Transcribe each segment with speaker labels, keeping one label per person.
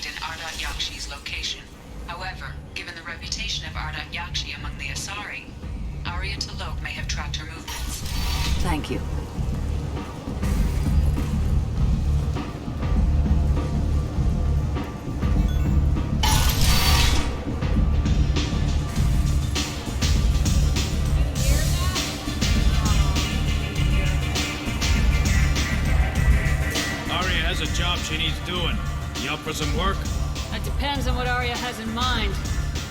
Speaker 1: in Ardat Yakshi's location. However, given the reputation of Ardat Yakshi among the Asari, Arya T'Loak may have tracked her movements.
Speaker 2: Thank you.
Speaker 3: Arya has a job she needs doing. You up for some work?
Speaker 4: That depends on what Arya has in mind.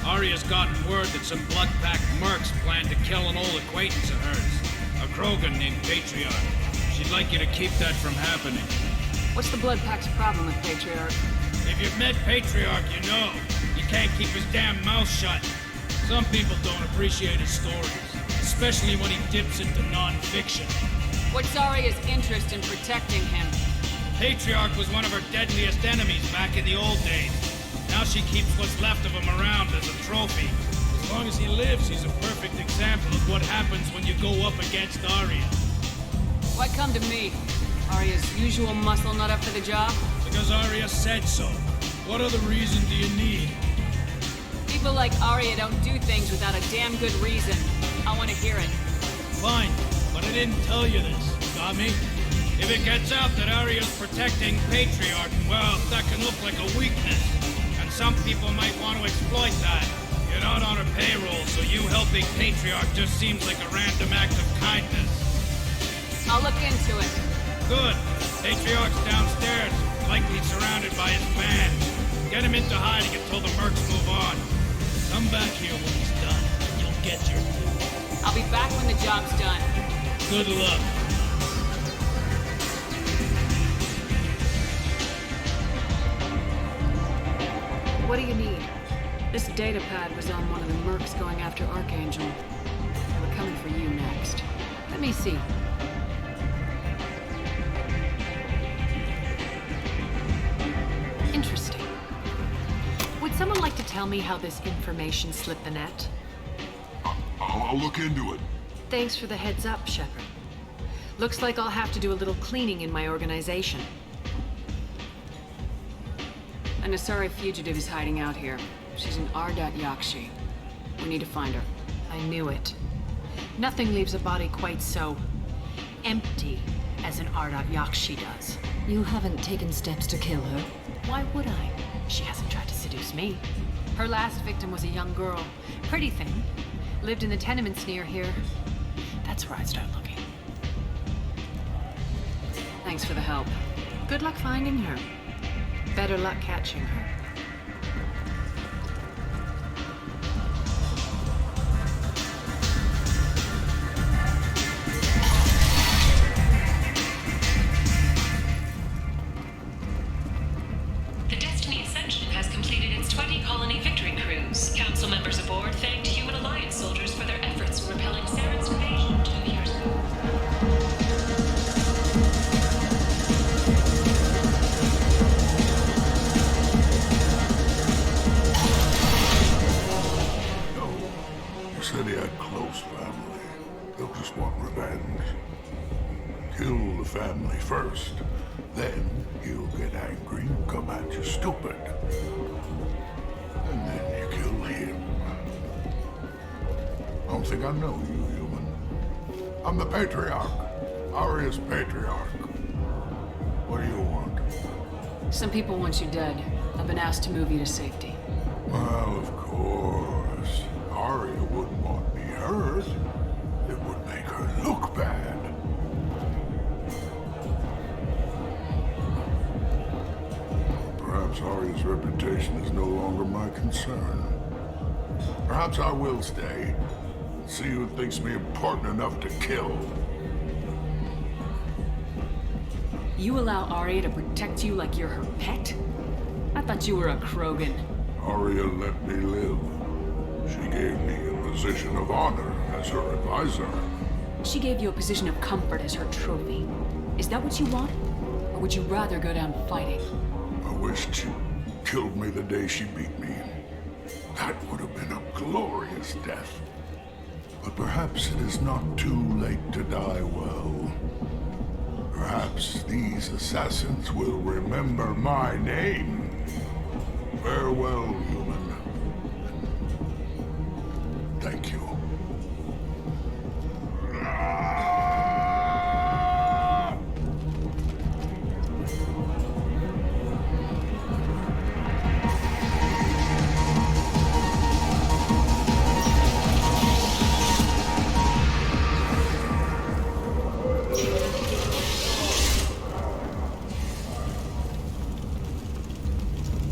Speaker 3: Arya's gotten word that some blood-packed mercs plan to kill an old acquaintance of hers. A Krogan named Patriarch. She'd like you to keep that from happening.
Speaker 4: What's the Blood Pack's problem with Patriarch?
Speaker 3: If you've met Patriarch, you know. You can't keep his damn mouth shut. Some people don't appreciate his stories, especially when he dips into non-fiction.
Speaker 4: What's Arya's interest in protecting him?
Speaker 3: Patriarch was one of her deadliest enemies back in the old days. Now she keeps what's left of him around as a trophy. As long as he lives, he's a perfect example of what happens when you go up against Arya.
Speaker 4: Why come to me? Arya's usual muscle not up for the job?
Speaker 3: Because Arya said so. What other reason do you need?
Speaker 4: People like Arya don't do things without a damn good reason. I want to hear it.
Speaker 3: Fine, but I didn't tell you this. Got me? If it gets out that Arya's protecting Patriarch, well, that can look like a weakness. And some people might want to exploit that. You're not on her payroll, so you helping Patriarch just seems like a random act of kindness.
Speaker 4: I'll look into it.
Speaker 3: Good. Patriarch's downstairs, likely surrounded by his band. Get him into hiding until the mercs move on. Come back here when he's done. You'll get your due.
Speaker 4: I'll be back when the job's done.
Speaker 3: Good luck.
Speaker 2: What do you need? This data pad was on one of the mercs going after Archangel. They were coming for you next. Let me see. Interesting. Would someone like to tell me how this information slipped the net?
Speaker 5: I'll look into it.
Speaker 2: Thanks for the heads up, Shepard. Looks like I'll have to do a little cleaning in my organization.
Speaker 4: An Asari fugitive is hiding out here. She's an Ardat Yakshi. We need to find her.
Speaker 2: I knew it. Nothing leaves a body quite so empty as an Ardat Yakshi does. You haven't taken steps to kill her. Why would I? She hasn't tried to seduce me. Her last victim was a young girl. Pretty thing. Lived in the tenements near here. That's where I'd start looking.
Speaker 4: Thanks for the help.
Speaker 2: Good luck finding her. Better luck catching her.
Speaker 6: The Destiny Ascension has completed its 20 colony victory cruise. Council members aboard thanked Human Alliance soldiers for their efforts in repelling Saren's invasion 2 years ago.
Speaker 5: Said he had close family. They'll just want revenge. Kill the family first. Then he'll get angry and come at you stupid. And then you kill him. I don't think I know you, human. I'm the Patriarch. Arya's Patriarch. What do you want?
Speaker 4: Some people want you dead. I've been asked to move you to safety.
Speaker 5: Well, of course. Arya wouldn't want me hurt. It would make her look bad. Perhaps Arya's reputation is no longer my concern. Perhaps I will stay. See who thinks me important enough to kill.
Speaker 4: You allow Arya to protect you like you're her pet? I thought you were a Krogan.
Speaker 5: Arya let me live. She gave me a position of honor as her advisor.
Speaker 4: She gave you a position of comfort as her trophy. Is that what you want? Or would you rather go down fighting?
Speaker 5: I wished she killed me the day she beat me. That would have been a glorious death. But perhaps it is not too late to die well. Perhaps these assassins will remember my name. Farewell, human. Thank you.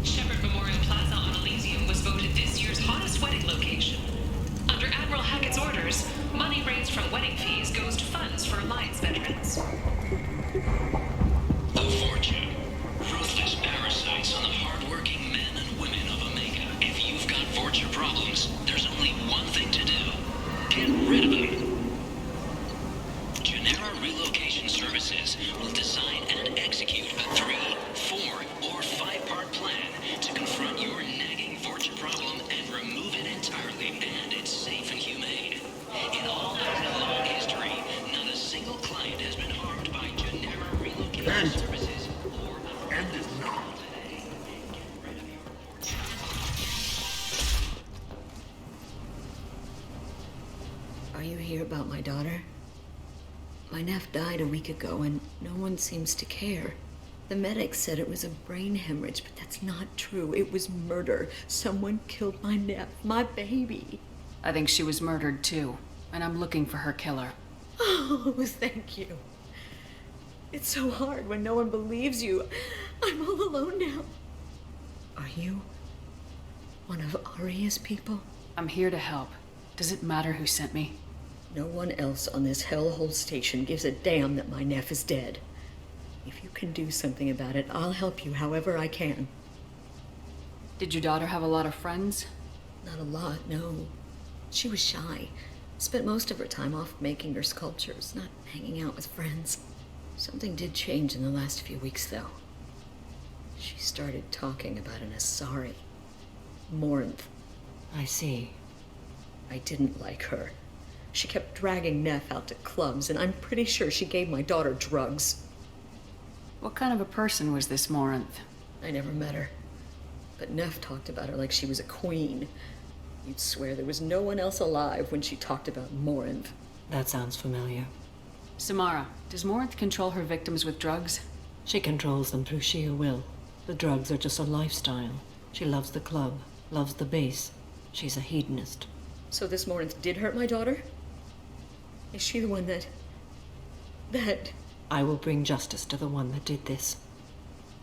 Speaker 6: Shepard Memorial Plaza on Elysium was voted this year's hottest wedding location. Under Admiral Hackett's orders, money raised from wedding fees goes to funds for Alliance veterans.
Speaker 7: A fortune. Ruthless parasites on the hardworking men and women of Omega. If you've got Vorcha problems, there's only one thing to do. Get rid of them. Genera Relocation Services will design and execute a 3, 4, or 5-part plan to confront your nagging Vorcha problem and remove it entirely. And it's safe and humane. In all our long history, not a single client has been harmed by Genera Relocation
Speaker 5: And-
Speaker 7: Services or
Speaker 5: End it now.
Speaker 8: Are you here about my daughter? My nephew died a week ago and no one seems to care. The medics said it was a brain hemorrhage, but that's not true. It was murder. Someone killed my nephew, my baby.
Speaker 2: I think she was murdered too, and I'm looking for her killer.
Speaker 8: Oh, thank you. It's so hard when no one believes you. I'm all alone now. Are you one of Aria's people?
Speaker 2: I'm here to help. Does it matter who sent me?
Speaker 8: No one else on this hellhole station gives a damn that my nephew is dead. If you can do something about it, I'll help you however I can.
Speaker 2: Did your daughter have a lot of friends?
Speaker 8: Not a lot, no. She was shy. Spent most of her time off making her sculptures, not hanging out with friends. Something did change in the last few weeks, though. She started talking about an Asari. Morinth.
Speaker 9: I see.
Speaker 8: I didn't like her. She kept dragging Neff out to clubs, and I'm pretty sure she gave my daughter drugs.
Speaker 2: What kind of a person was this Morinth?
Speaker 8: I never met her. But Neff talked about her like she was a queen. You'd swear there was no one else alive when she talked about Morinth.
Speaker 9: That sounds familiar.
Speaker 2: Samara, does Morinth control her victims with drugs?
Speaker 9: She controls them through sheer will. The drugs are just a lifestyle. She loves the club, loves the base. She's a hedonist.
Speaker 8: So this Morinth did hurt my daughter? Is she the one that...
Speaker 9: I will bring justice to the one that did this.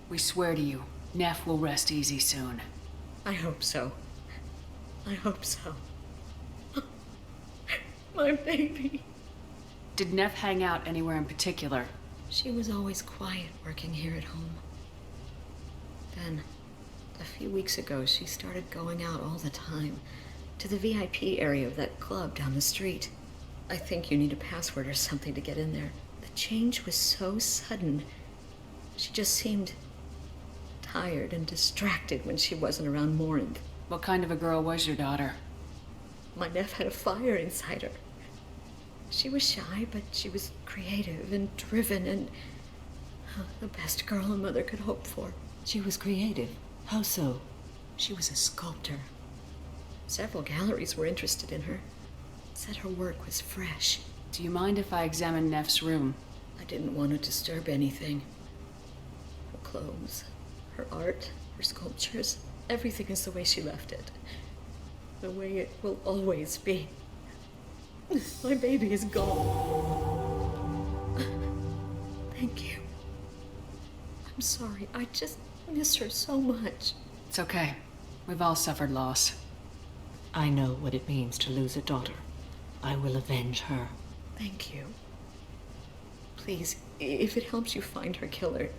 Speaker 2: We swear to you, Neff will rest easy soon.
Speaker 8: I hope so. I hope so. My baby.
Speaker 2: Did Neff hang out anywhere in particular?
Speaker 8: She was always quiet working here at home. Then, a few weeks ago, she started going out all the time to the VIP area of that club down the street. I think you need a password or something to get in there. The change was so sudden. She just seemed tired and distracted when she wasn't around Morinth.
Speaker 2: What kind of a girl was your daughter?
Speaker 8: My nephew had a fire inside her. She was shy, but she was creative and driven and the best girl a mother could hope for.
Speaker 9: She was creative. How so?
Speaker 8: She was a sculptor. Several galleries were interested in her. Said her work was fresh.
Speaker 2: Do you mind if I examine Neff's room?
Speaker 8: I didn't want to disturb anything. Her clothes, her art, her sculptures, everything is the way she left it. The way it will always be. My baby is gone. Thank you. I'm sorry. I just miss her so much.
Speaker 2: It's okay. We've all suffered loss.
Speaker 9: I know what it means to lose a daughter. I will avenge her.
Speaker 8: Thank you. Please, if it helps you find her killer,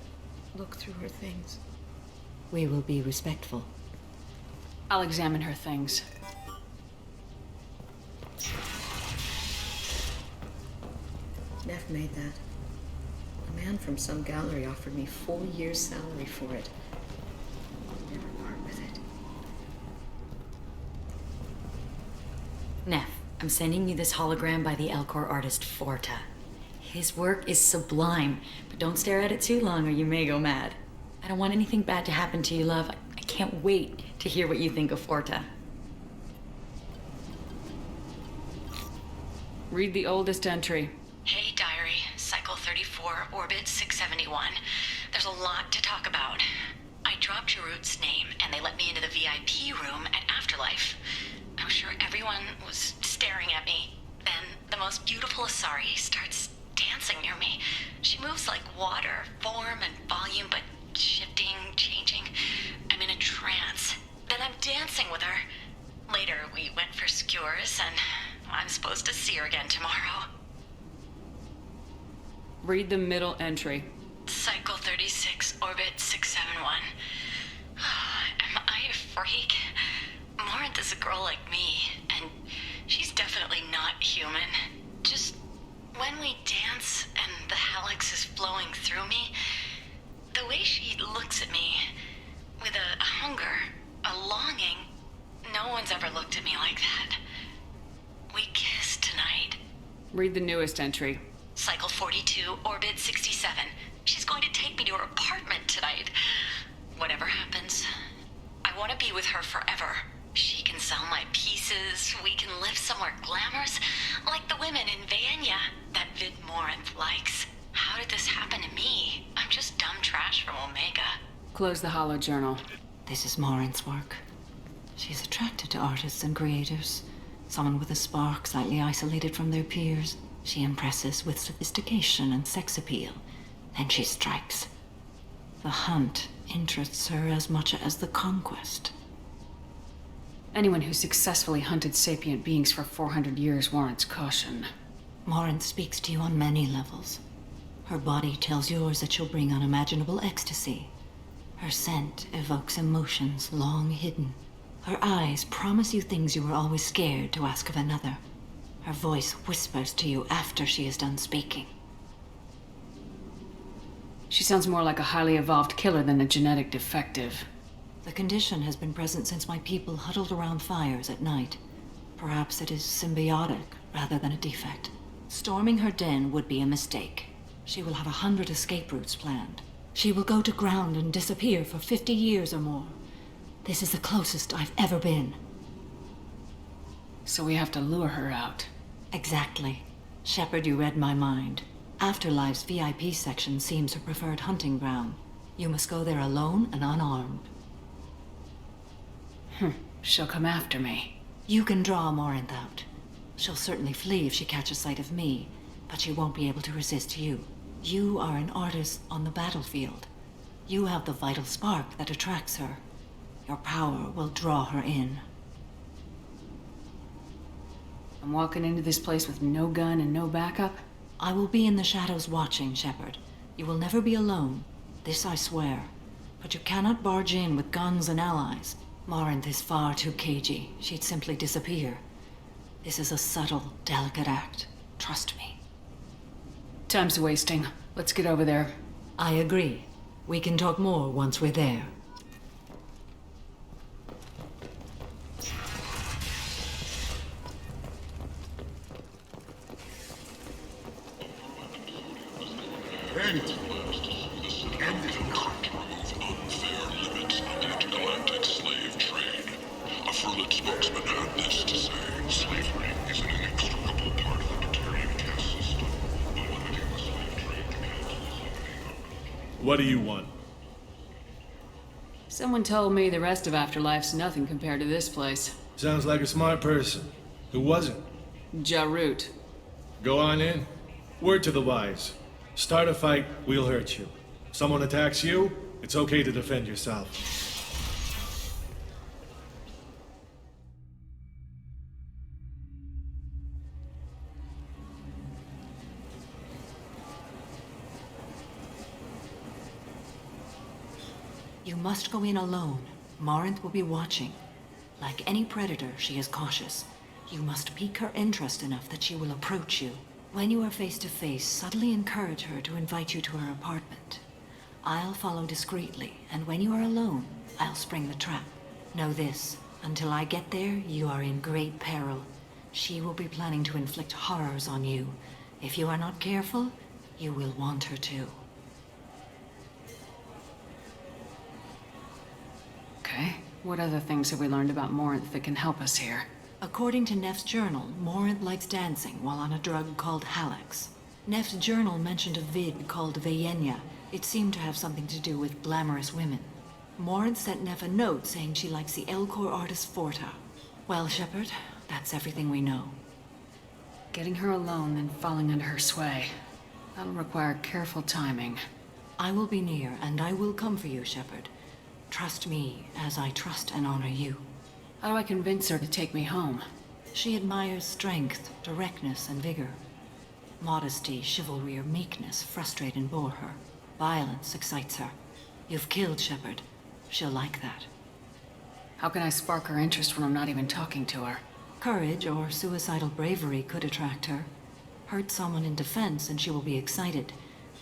Speaker 8: look through her things.
Speaker 9: We will be respectful.
Speaker 2: I'll examine her things.
Speaker 8: Neff made that. A man from some gallery offered me 4 years' salary for it. I'll never part with it.
Speaker 10: Neff, I'm sending you this hologram by the Elcor artist Forta. His work is sublime, but don't stare at it too long or you may go mad. I don't want anything bad to happen to you, love. I can't can't wait to hear what you think of Forta.
Speaker 4: Read the oldest entry.
Speaker 10: Hey, Diary. Cycle 34, Orbit 671. There's a lot to talk about. I dropped Jarut's name, and they let me into the VIP room at Afterlife. I'm sure everyone was staring at me. Then the most beautiful Asari starts dancing near me. She moves like water, form and volume, but shifting, changing. I'm in a trance. Then I'm dancing with her. Later, we went for skewers, and I'm supposed to see her again tomorrow.
Speaker 4: Read the middle entry.
Speaker 10: Cycle 36, Orbit 671. Am I a freak? Morinth is a girl like me, and she's definitely not human. Just when we dance and the Halix is flowing through me, the way she looks at me, with a hunger, a longing, no one's ever looked at me like that. We kissed tonight.
Speaker 4: Read the newest entry.
Speaker 10: Cycle 42, Orbit 67. She's going to take me to her apartment tonight. Whatever happens, I want to be with her forever. She can sell my pieces. We can live somewhere glamorous, like the women in Vanya that Vid Morinth likes. How did this happen to me? I'm just dumb trash from Omega.
Speaker 4: Close the hollow journal.
Speaker 9: This is Morinth's work. She's attracted to artists and creators. Someone with a spark, slightly isolated from their peers. She impresses with sophistication and sex appeal. Then she strikes. The hunt interests her as much as the conquest.
Speaker 4: Anyone who successfully hunted sapient beings for 400 years warrants caution.
Speaker 9: Morinth speaks to you on many levels. Her body tells yours that she'll bring unimaginable ecstasy. Her scent evokes emotions long hidden. Her eyes promise you things you were always scared to ask of another. Her voice whispers to you after she is done speaking.
Speaker 4: She sounds more like a highly evolved killer than a genetic defective.
Speaker 9: The condition has been present since my people huddled around fires at night. Perhaps it is symbiotic rather than a defect. Storming her den would be a mistake. She will have 100 escape routes planned. She will go to ground and disappear for 50 years or more. This is the closest I've ever been.
Speaker 4: So we have to lure her out.
Speaker 9: Exactly. Shepard, you read my mind. Afterlife's VIP section seems her preferred hunting ground. You must go there alone and unarmed.
Speaker 4: She'll come after me.
Speaker 9: You can draw Morinth out. She'll certainly flee if she catches sight of me, but she won't be able to resist you. You are an artist on the battlefield. You have the vital spark that attracts her. Your power will draw her in.
Speaker 4: I'm walking into this place with no gun and no backup?
Speaker 9: I will be in the shadows watching, Shepard. You will never be alone. This I swear. But you cannot barge in with guns and allies. Morinth is far too cagey. She'd simply disappear. This is a subtle, delicate act. Trust me.
Speaker 4: Time's wasting. Let's get over there.
Speaker 9: I agree. We can talk more once we're there.
Speaker 5: Intergalactic slave trade. A Frulid spokesman had this to say. Slavery is an inextricable part of the Tertiary caste system. Eliminating the slave trade can't eliminate.
Speaker 3: What do you want?
Speaker 4: Someone told me the rest of Afterlife's nothing compared to this place.
Speaker 3: Sounds like a smart person. Who was it?
Speaker 4: Jarut.
Speaker 3: Go on in. Word to the wise. Start a fight, we'll hurt you. Someone attacks you, it's okay to defend yourself.
Speaker 9: You must go in alone. Morinth will be watching. Like any predator, she is cautious. You must pique her interest enough that she will approach you. When you are face to face, subtly encourage her to invite you to her apartment. I'll follow discreetly, and when you are alone, I'll spring the trap. Know this, until I get there, you are in great peril. She will be planning to inflict horrors on you. If you are not careful, you will want her to.
Speaker 4: Okay.
Speaker 2: What other things have we learned about Morinth that can help us here?
Speaker 9: According to Neff's journal, Morinth likes dancing while on a drug called Halex. Neff's journal mentioned a vid called Vayenya. It seemed to have something to do with glamorous women. Morinth sent Neff a note saying she likes the Elcor artist Forta. Well, Shepard, that's everything we know.
Speaker 2: Getting her alone and falling under her sway. That'll require careful timing.
Speaker 9: I will be near, and I will come for you, Shepard. Trust me, as I trust and honor you.
Speaker 2: How do I convince her to take me home?
Speaker 9: She admires strength, directness, and vigor. Modesty, chivalry, or meekness frustrate and bore her. Violence excites her. You've killed Shepard. She'll like that.
Speaker 2: How can I spark her interest when I'm not even talking to her?
Speaker 9: Courage or suicidal bravery could attract her. Hurt someone in defense and she will be excited.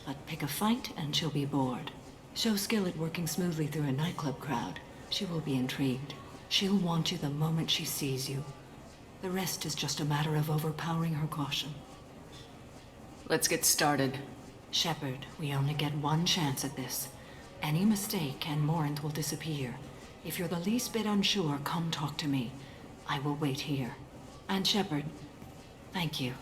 Speaker 9: But pick a fight and she'll be bored. Show skill at working smoothly through a nightclub crowd. She will be intrigued. She'll want you the moment she sees you. The rest is just a matter of overpowering her caution.
Speaker 2: Let's get started.
Speaker 9: Shepard, we only get one chance at this. Any mistake and Morinth will disappear. If you're the least bit unsure, come talk to me. I will wait here. And Shepard, thank you.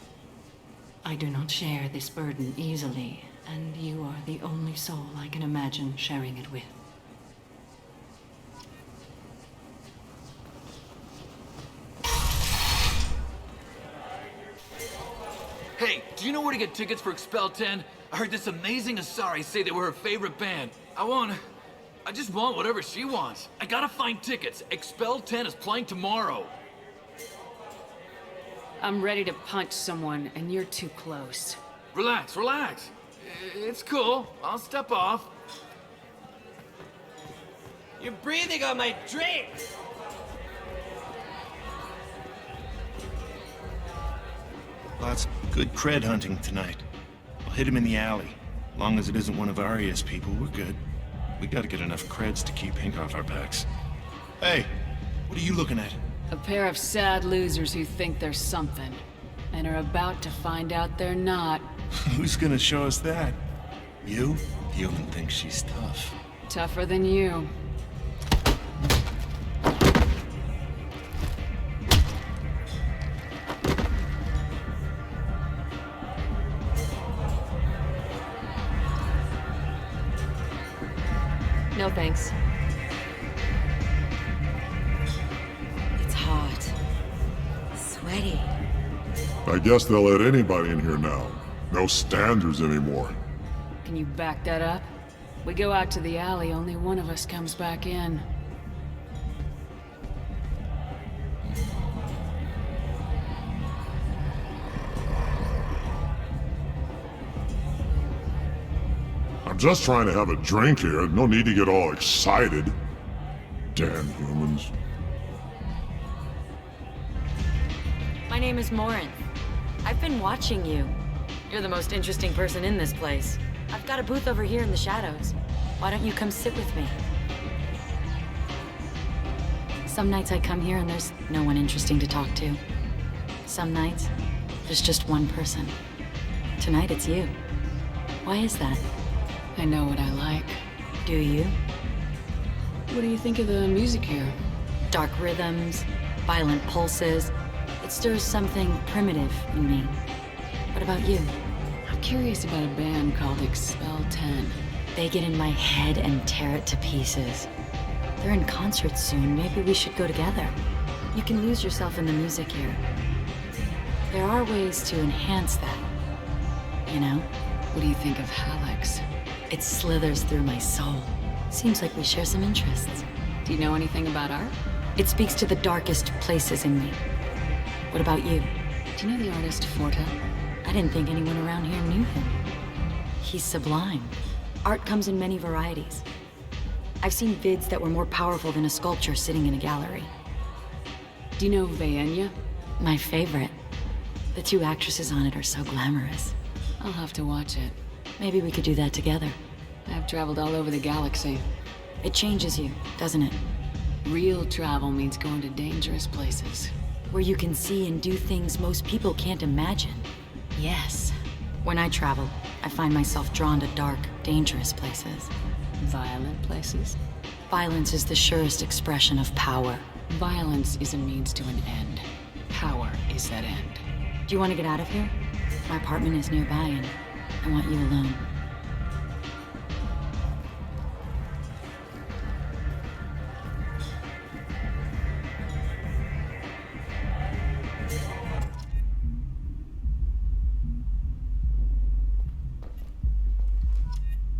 Speaker 9: I do not share this burden easily, and you are the only soul I can imagine sharing it with.
Speaker 11: Hey, do you know where to get tickets for Expel 10? I heard this amazing Asari say they were her favorite band. I just want whatever she wants. I gotta find tickets. Expel 10 is playing tomorrow.
Speaker 2: I'm ready to punch someone, and you're too close.
Speaker 11: Relax, relax. It's cool. I'll step off.
Speaker 3: You're breathing on my drink!
Speaker 12: Lots of good cred hunting tonight. I'll hit him in the alley. Long as it isn't one of Arya's people, we're good. We gotta get enough creds to keep Hank off our backs. Hey, what are you looking at?
Speaker 2: A pair of sad losers who think they're something, and are about to find out they're not.
Speaker 12: Who's gonna show us that? You? The human thinks she's tough.
Speaker 2: Tougher than you.
Speaker 4: No thanks.
Speaker 8: It's hot. Sweaty.
Speaker 5: I guess they'll let anybody in here now. No standards anymore.
Speaker 2: Can you back that up? We go out to the alley, only one of us comes back in.
Speaker 5: I'm just trying to have a drink here. No need to get all excited. Damn humans.
Speaker 8: My name is Morinth. I've been watching you. You're the most interesting person in this place. I've got a booth over here in the shadows. Why don't you come sit with me?
Speaker 4: Some nights I come here and there's no one interesting to talk to. Some nights, there's just one person. Tonight it's you. Why is that?
Speaker 2: I know what I like.
Speaker 4: Do you?
Speaker 2: What do you think of the music here?
Speaker 4: Dark rhythms, violent pulses. It stirs something primitive in me. What about you?
Speaker 2: I'm curious about a band called Expel 10.
Speaker 4: They get in my head and tear it to pieces. They're in concert soon. Maybe we should go together. You can lose yourself in the music here. There are ways to enhance that. You know?
Speaker 2: What do you think of Halex?
Speaker 4: It slithers through my soul. Seems like we share some interests.
Speaker 2: Do you know anything about art?
Speaker 4: It speaks to the darkest places in me. What about you?
Speaker 2: Do you know the artist Forta?
Speaker 4: I didn't think anyone around here knew him. He's sublime. Art comes in many varieties. I've seen vids that were more powerful than a sculpture sitting in a gallery.
Speaker 2: Do you know Vayenya?
Speaker 4: My favorite. The two actresses on it are so glamorous.
Speaker 2: I'll have to watch it.
Speaker 4: Maybe we could do that together.
Speaker 2: I've traveled all over the galaxy.
Speaker 4: It changes you, doesn't it?
Speaker 2: Real travel means going to dangerous places.
Speaker 4: Where you can see and do things most people can't imagine. Yes. When I travel, I find myself drawn to dark, dangerous places.
Speaker 2: Violent places?
Speaker 4: Violence is the surest expression of power.
Speaker 2: Violence is a means to an end. Power is that end.
Speaker 4: Do you want to get out of here? My apartment is nearby and I want you alone.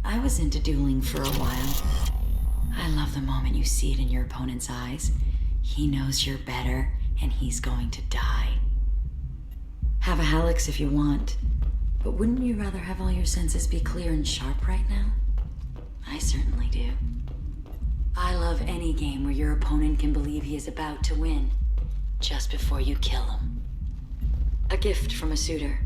Speaker 4: I was into dueling for a while. I love the moment you see it in your opponent's eyes. He knows you're better, and he's going to die. Have a Helix if you want, but wouldn't you rather have all your senses be clear and sharp right now? I certainly do. I love any game where your opponent can believe he is about to win, just before you kill him. A gift from a suitor.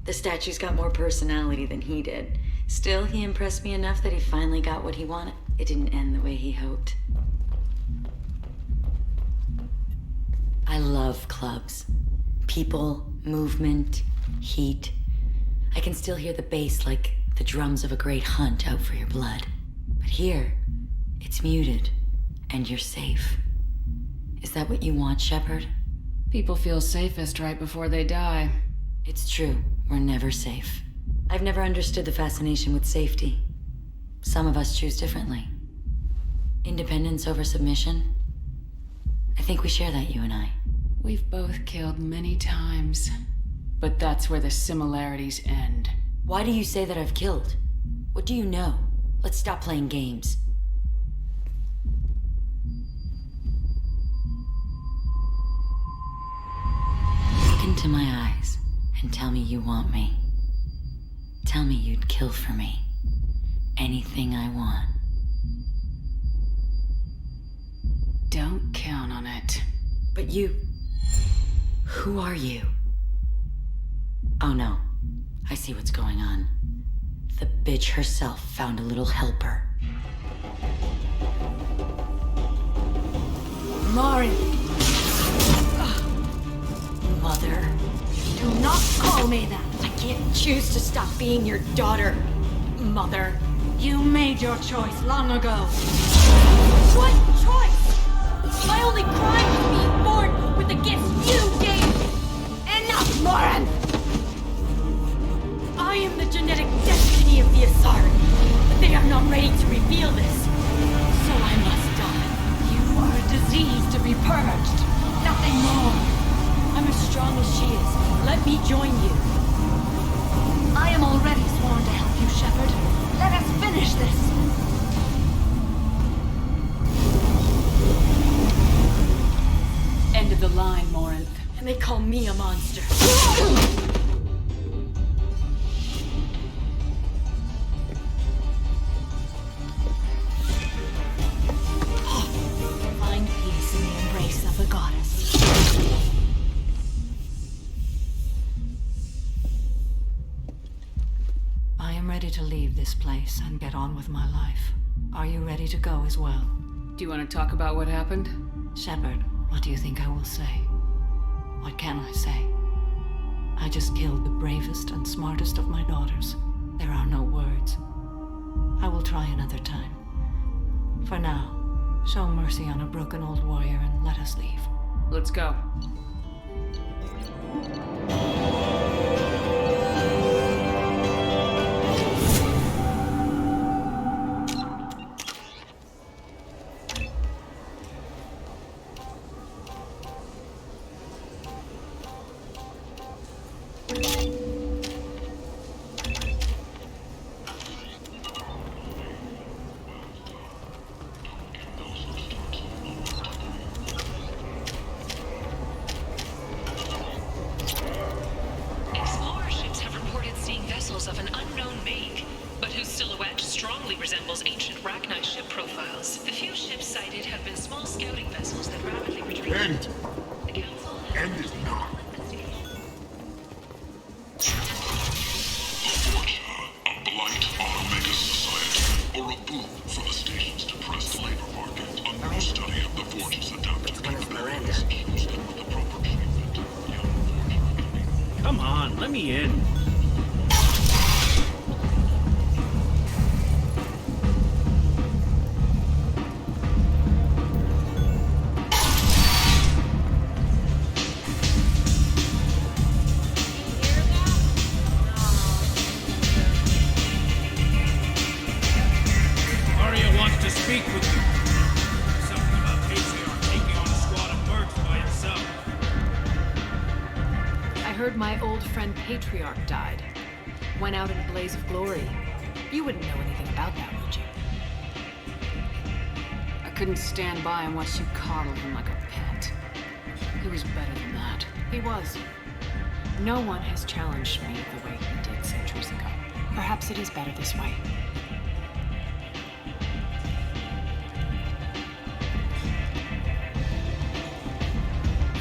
Speaker 4: The statue's got more personality than he did. Still, he impressed me enough that he finally got what he wanted. It didn't end the way he hoped. I love clubs. People, movement, heat. I can still hear the bass like the drums of a great hunt out for your blood. But here, it's muted, and you're safe. Is that what you want, Shepard?
Speaker 2: People feel safest right before they die.
Speaker 4: It's true. We're never safe. I've never understood the fascination with safety. Some of us choose differently. Independence over submission? I think we share that, you and I.
Speaker 2: We've both killed many times, but that's where the similarities end.
Speaker 4: Why do you say that I've killed? What do you know? Let's stop playing games. Look into my eyes and tell me you want me. Tell me you'd kill for me. Anything I want.
Speaker 2: Don't count on it.
Speaker 4: But you... Who are you? Oh no. I see what's going on. The bitch herself found a little helper. Marin! Mother. Do not call me that! I can't choose to stop being your daughter, Mother.
Speaker 9: You made your choice long ago.
Speaker 4: What choice? My only crime was being born with the gifts you gave me. Enough, Moran! I am the genetic destiny of the Asari, but they are not ready to reveal this. So I must die.
Speaker 9: You are a disease to be purged. Nothing more.
Speaker 4: I'm as strong as she is. Let me join you.
Speaker 9: I am already sworn to help you, Shepard. Let us finish this.
Speaker 2: End of the line, Morinth.
Speaker 4: And they call me a monster.
Speaker 9: Find peace in the embrace of the goddess. I am ready to leave this place and get on with my life. Are you ready to go as well?
Speaker 2: Do you want to talk about what happened?
Speaker 9: Shepard, what do you think I will say? What can I say? I just killed the bravest and smartest of my daughters. There are no words. I will try another time. For now, show mercy on a broken old warrior and let us leave.
Speaker 2: Let's go.
Speaker 6: Explorer ships have reported seeing vessels of an unknown make, but whose silhouette strongly resembles ancient Rachni ship profiles. The few ships sighted have been small scouting vessels that rapidly retreat.
Speaker 5: End!
Speaker 6: The Council
Speaker 5: End it now! A blight on Omega society, or a boon for the station's depressed labor market. A new study of the Forge's adaptive capabilities, used with the proper treatment. Young Forge.
Speaker 13: Come on, let me in.
Speaker 2: friend Patriarch died. Went out in a blaze of glory. You wouldn't know anything about that, would you?
Speaker 13: I couldn't stand by and watch you coddle him like a pet. He was better than that.
Speaker 2: He was. No one has challenged me the way he did centuries ago. Perhaps it is better this way.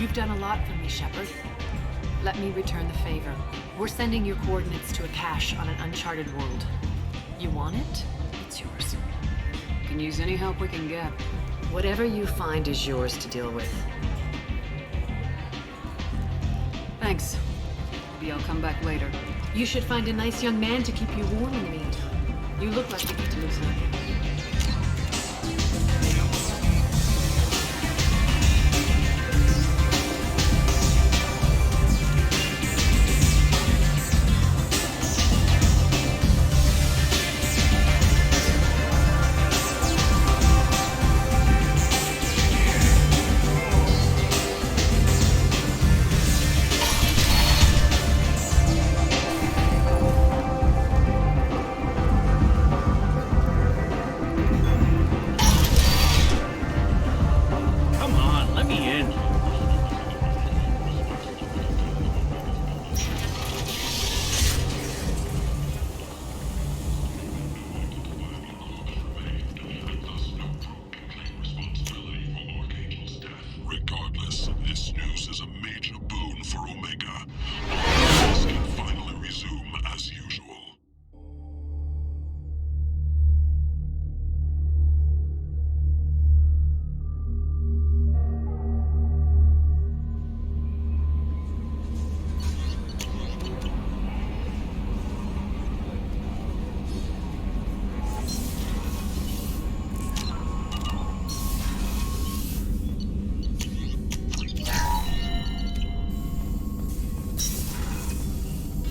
Speaker 2: You've done a lot for me, Shepard. Let me return the favor. We're sending your coordinates to a cache on an uncharted world. You want it? It's yours.
Speaker 13: Can use any help we can get.
Speaker 8: Whatever you find is yours to deal with.
Speaker 13: Thanks. Maybe I'll come back later.
Speaker 2: You should find a nice young man to keep you warm in the meantime. You look like you need to loosen up.
Speaker 5: Regardless, this news is a major boon for Omega. Business can finally resume as usual.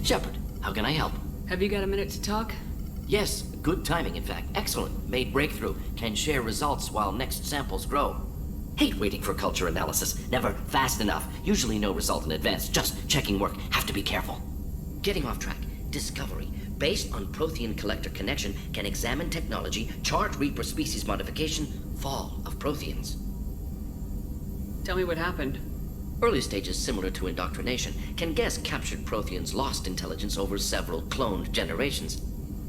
Speaker 7: Shepard, how can I help?
Speaker 13: Have you got a minute to talk?
Speaker 7: Yes, good timing, in fact. Excellent. Made breakthrough. Can share results while next samples grow. Hate waiting for culture analysis. Never fast enough. Usually no result in advance. Just checking work. Have to be careful. Getting off track. Discovery. Based on Prothean collector connection, can examine technology, chart Reaper species modification, fall of Protheans.
Speaker 13: Tell me what happened.
Speaker 7: Early stages similar to indoctrination, can guess captured Protheans lost intelligence over several cloned generations.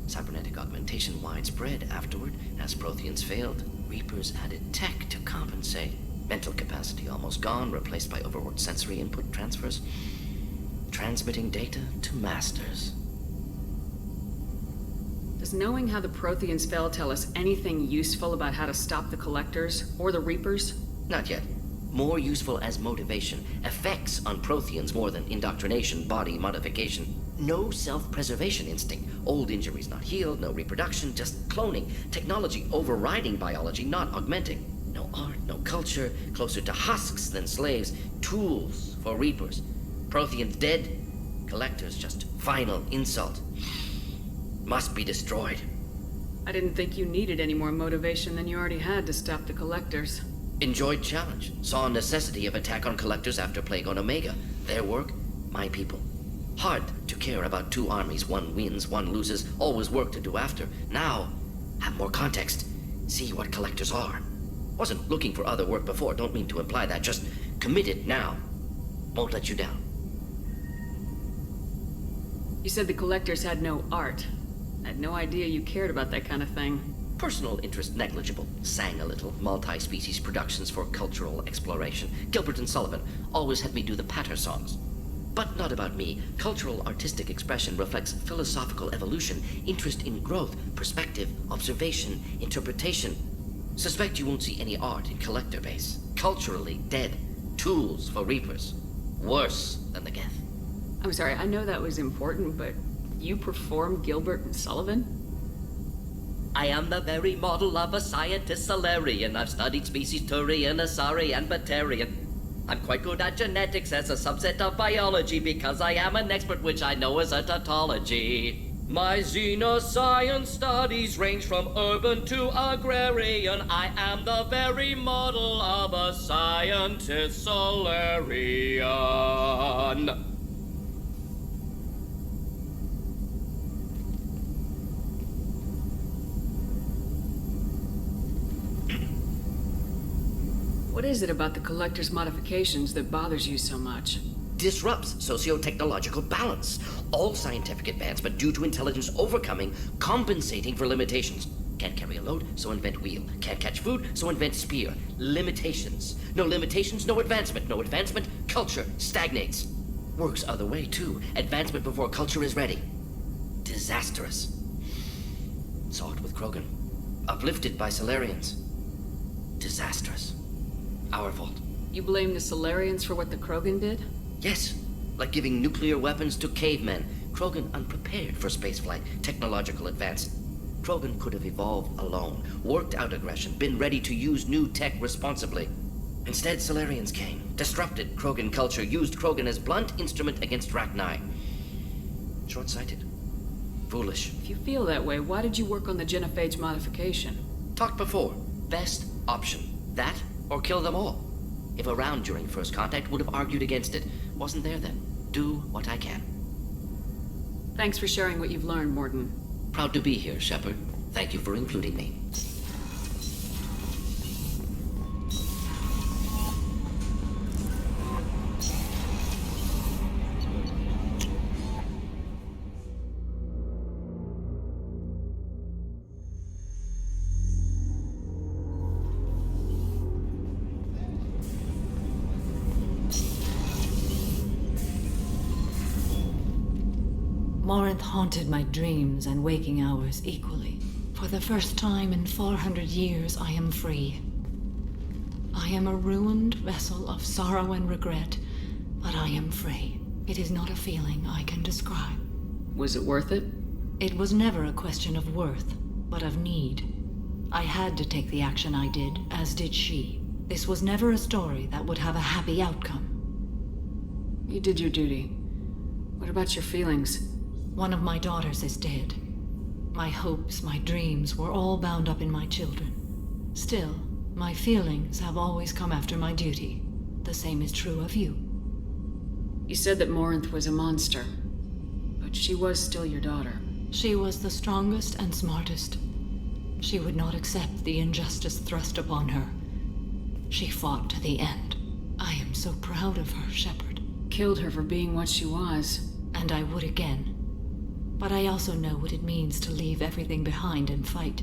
Speaker 7: Cybernetic augmentation widespread afterward, as Protheans failed. Reapers added tech to compensate. Mental capacity almost gone, replaced by overworked sensory input transfers. Transmitting data to masters.
Speaker 13: Does knowing how the Protheans fell tell us anything useful about how to stop the Collectors or the Reapers?
Speaker 7: Not yet. More useful as motivation. Effects on Protheans more than indoctrination, body modification. No self-preservation instinct. Old injuries not healed, no reproduction, just cloning. Technology overriding biology, not augmenting. No art, no culture, closer to husks than slaves. Tools for Reapers. Protheans dead, Collectors just final insult. Must be destroyed.
Speaker 13: I didn't think you needed any more motivation than you already had to stop the Collectors.
Speaker 7: Enjoyed challenge. Saw necessity of attack on Collectors after plague on Omega. Their work, my people. Hard to care about two armies. One wins, one loses. Always work to do after. Now, have more context. See what Collectors are. Wasn't looking for other work before. Don't mean to imply that. Just committed now. Won't let you down.
Speaker 13: You said the Collectors had no art. I had no idea you cared about that kind of thing.
Speaker 7: Personal interest negligible. Sang a little. Multi-species productions for cultural exploration. Gilbert and Sullivan always had me do the patter songs. But not about me. Cultural artistic expression reflects philosophical evolution, interest in growth, perspective, observation, interpretation. Suspect you won't see any art in Collector base. Culturally dead. Tools for Reapers. Worse than the Geth.
Speaker 13: I'm sorry, I know that was important, but you perform Gilbert and Sullivan?
Speaker 7: I am the very model of a scientist Solarian. I've studied species Turian, Asari, and Batarian. I'm quite good at genetics as a subset of biology because I am an expert which I know as a tautology. My xenoscience studies range from urban to agrarian. I am the very model of a scientist Solarian.
Speaker 13: What is it about the Collector's modifications that bothers you so much?
Speaker 14: Disrupts socio-technological balance. All scientific advancement due to intelligence overcoming, compensating for limitations. Can't carry a load, so invent wheel. Can't catch food, so invent spear. Limitations. No limitations, no advancement. No advancement, culture stagnates. Works other way, too. Advancement before culture is ready. Disastrous. Saw it with Krogan. Uplifted by Solarians. Disastrous. Our fault.
Speaker 13: You blame the Solarians for what the Krogan did?
Speaker 14: Yes, like giving nuclear weapons to cavemen. Krogan unprepared for spaceflight, technological advance. Krogan could have evolved alone, worked out aggression, been ready to use new tech responsibly. Instead, Solarians came, disrupted Krogan culture, used Krogan as blunt instrument against Rachni. Short-sighted. Foolish.
Speaker 13: If you feel that way, why did you work on the genophage modification?
Speaker 14: Talked before. Best option. That, or kill them all. If around during first contact, would have argued against it. Wasn't there then. Do what I can.
Speaker 13: Thanks for sharing what you've learned, Mordin.
Speaker 14: Proud to be here, Shepard. Thank you for including me.
Speaker 9: Morinth haunted my dreams and waking hours equally. For the first time in 400 years, I am free. I am a ruined vessel of sorrow and regret, but I am free. It is not a feeling I can describe.
Speaker 13: Was it worth it?
Speaker 9: It was never a question of worth, but of need. I had to take the action I did, as did she. This was never a story that would have a happy outcome.
Speaker 13: You did your duty. What about your feelings?
Speaker 9: One of my daughters is dead. My hopes, my dreams were all bound up in my children. Still, my feelings have always come after my duty. The same is true of you.
Speaker 13: You said that Morinth was a monster, but she was still your daughter.
Speaker 9: She was the strongest and smartest. She would not accept the injustice thrust upon her. She fought to the end. I am so proud of her, Shepard.
Speaker 13: Killed her for being what she was.
Speaker 9: And I would again. But I also know what it means to leave everything behind and fight.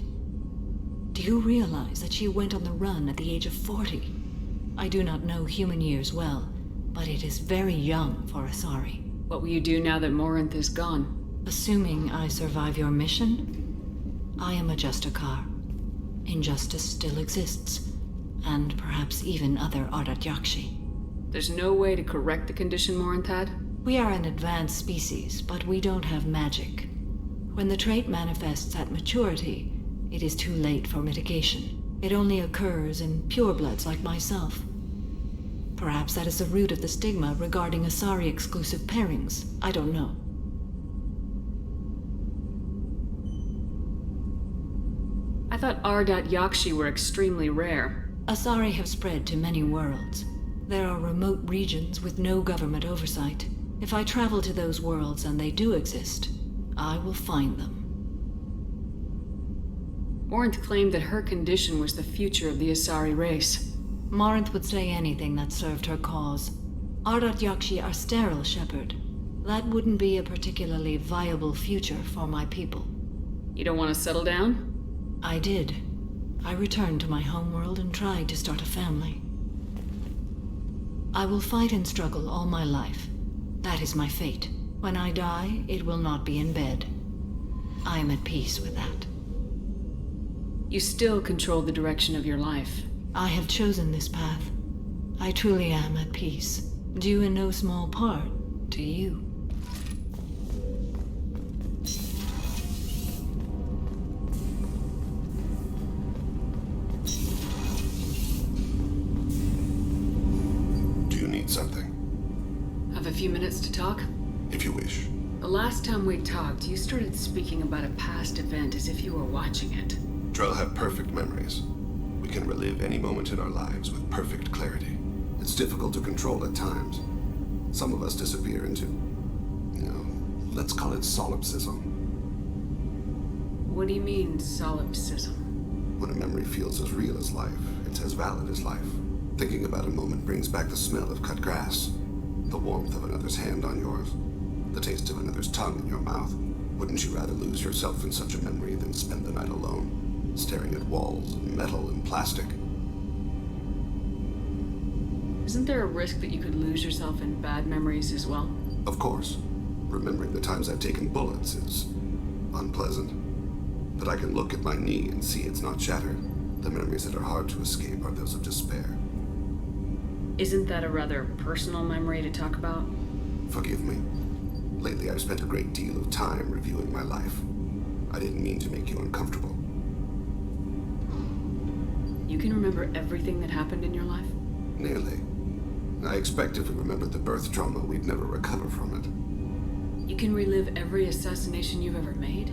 Speaker 9: Do you realize that she went on the run at the age of 40? I do not know human years well, but it is very young for Asari.
Speaker 13: What will you do now that Morinth is gone?
Speaker 9: Assuming I survive your mission, I am a Justikar. Injustice still exists, and perhaps even other Ardat Yakshi.
Speaker 13: There's no way to correct the condition Morinth had?
Speaker 9: We are an advanced species, but we don't have magic. When the trait manifests at maturity, it is too late for mitigation. It only occurs in purebloods like myself. Perhaps that is the root of the stigma regarding Asari-exclusive pairings. I don't know.
Speaker 13: I thought Ardat Yakshi were extremely rare.
Speaker 9: Asari have spread to many worlds. There are remote regions with no government oversight. If I travel to those worlds and they do exist, I will find them.
Speaker 13: Morinth claimed that her condition was the future of the Asari race.
Speaker 9: Morinth would say anything that served her cause. Ardat Yakshi are sterile, Shepard. That wouldn't be a particularly viable future for my people.
Speaker 13: You don't want to settle down?
Speaker 9: I did. I returned to my homeworld and tried to start a family. I will fight and struggle all my life. That is my fate. When I die, it will not be in bed. I am at peace with that.
Speaker 13: You still control the direction of your life.
Speaker 9: I have chosen this path. I truly am at peace, due in no small part to you.
Speaker 5: Do you need something?
Speaker 13: Have a few minutes to talk?
Speaker 5: If you wish.
Speaker 13: The last time we talked, you started speaking about a past event as if you were watching it.
Speaker 5: Drell have perfect memories. We can relive any moment in our lives with perfect clarity. It's difficult to control at times. Some of us disappear into, let's call it solipsism.
Speaker 13: What do you mean, solipsism?
Speaker 5: When a memory feels as real as life, it's as valid as life.
Speaker 15: Thinking about a moment brings back the smell of cut grass, the warmth of another's hand on yours, the taste of another's tongue in your mouth. Wouldn't you rather lose yourself in such a memory than spend the night alone, staring at walls and metal and plastic?
Speaker 13: Isn't there a risk that you could lose yourself in bad memories as well?
Speaker 15: Of course. Remembering the times I've taken bullets is unpleasant. But I can look at my knee and see it's not shattered. The memories that are hard to escape are those of despair.
Speaker 13: Isn't that a rather personal memory to talk about?
Speaker 15: Forgive me. Lately I've spent a great deal of time reviewing my life. I didn't mean to make you uncomfortable.
Speaker 13: You can remember everything that happened in your life?
Speaker 15: Nearly. I expect if we remembered the birth trauma, we'd never recover from it.
Speaker 13: You can relive every assassination you've ever made?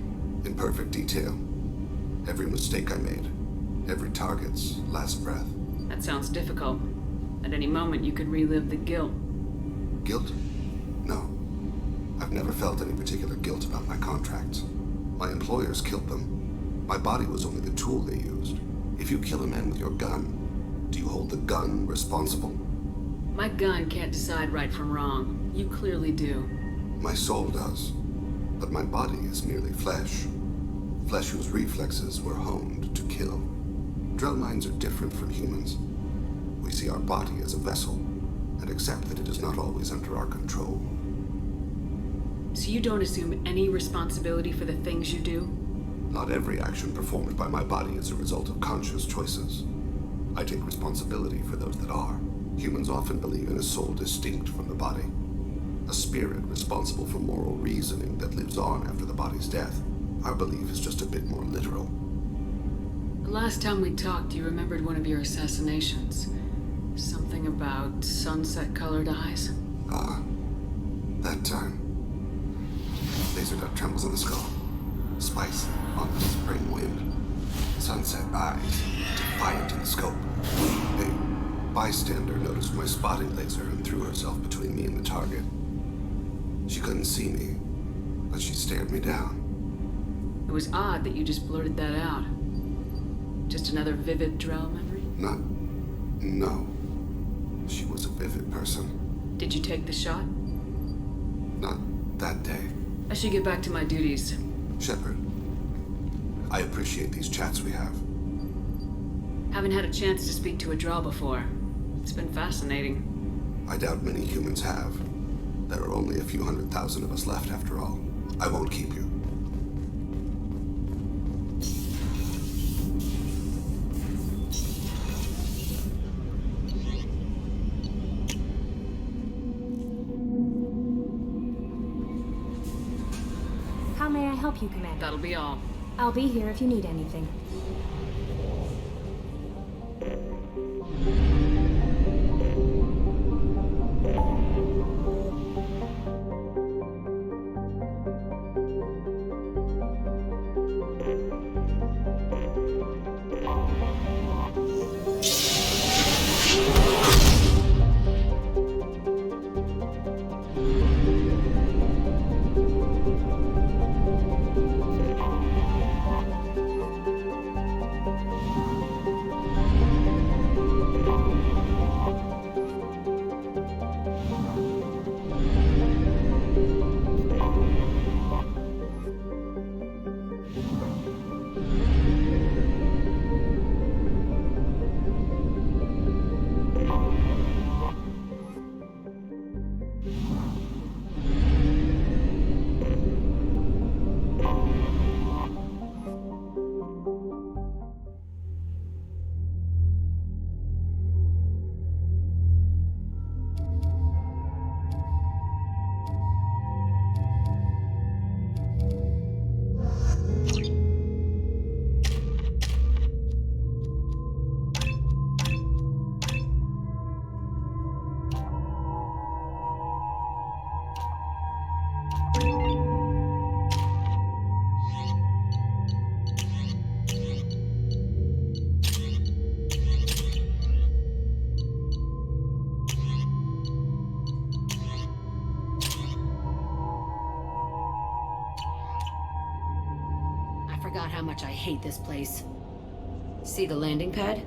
Speaker 15: In perfect detail. Every mistake I made. Every target's last breath.
Speaker 13: That sounds difficult. At any moment, you could relive the guilt.
Speaker 15: Guilt? No. I've never felt any particular guilt about my contracts. My employers killed them. My body was only the tool they used. If you kill a man with your gun, do you hold the gun responsible?
Speaker 13: My gun can't decide right from wrong. You clearly do.
Speaker 15: My soul does. But my body is merely flesh. Flesh whose reflexes were honed to kill. Drell minds are different from humans. We see our body as a vessel, and accept that it is not always under our control.
Speaker 13: So you don't assume any responsibility for the things you do?
Speaker 15: Not every action performed by my body is a result of conscious choices. I take responsibility for those that are. Humans often believe in a soul distinct from the body. A spirit responsible for moral reasoning that lives on after the body's death. Our belief is just a bit more literal.
Speaker 13: The last time we talked, you remembered one of your assassinations. Something about sunset-colored eyes?
Speaker 15: Ah, that time. Laser dot trembles on the skull. Spice on the spring wind. Sunset eyes, defiant in the scope. A bystander noticed my spotting laser and threw herself between me and the target. She couldn't see me, but she stared me down.
Speaker 13: It was odd that you just blurted that out. Just another vivid Drell memory?
Speaker 15: No. She was a vivid person.
Speaker 13: Did you take the shot?
Speaker 15: Not that day.
Speaker 13: I should get back to my duties.
Speaker 15: Shepard, I appreciate these chats we have.
Speaker 13: Haven't had a chance to speak to a Drell before. It's been fascinating.
Speaker 15: I doubt many humans have. There are only a few 100,000 of us left after all. I won't keep you.
Speaker 16: How may I help you, Commander?
Speaker 13: That'll be all.
Speaker 16: I'll be here if you need anything.
Speaker 8: I forgot how much I hate this place. See the landing pad?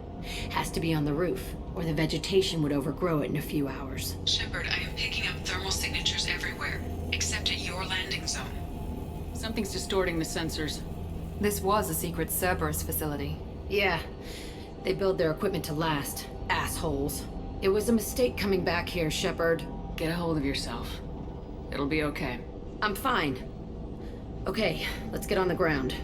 Speaker 2: Has to be on the roof, or the vegetation would overgrow it in a few hours.
Speaker 1: Shepard, I am picking up thermal signatures everywhere, except at your landing zone.
Speaker 13: Something's distorting the sensors.
Speaker 17: This was a secret Cerberus facility.
Speaker 2: Yeah, they build their equipment to last. Assholes. It was a mistake coming back here, Shepard.
Speaker 13: Get a hold of yourself. It'll be okay.
Speaker 2: I'm fine. Okay, let's get on the ground.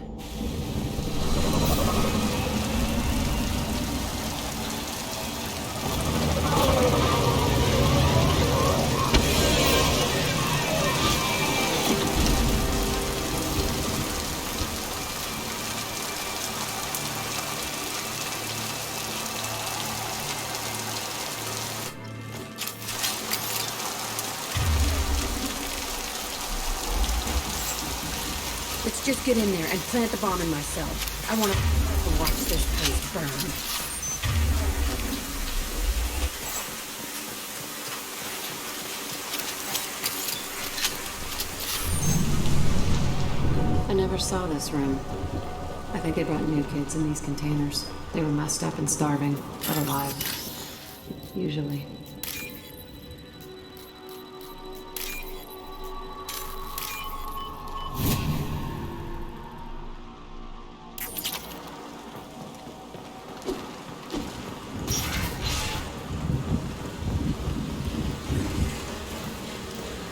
Speaker 2: Let's just get in there and plant the bomb in myself. I want to watch this place burn. I never saw this room. I think they brought new kids in these containers. They were messed up and starving, but alive. Usually.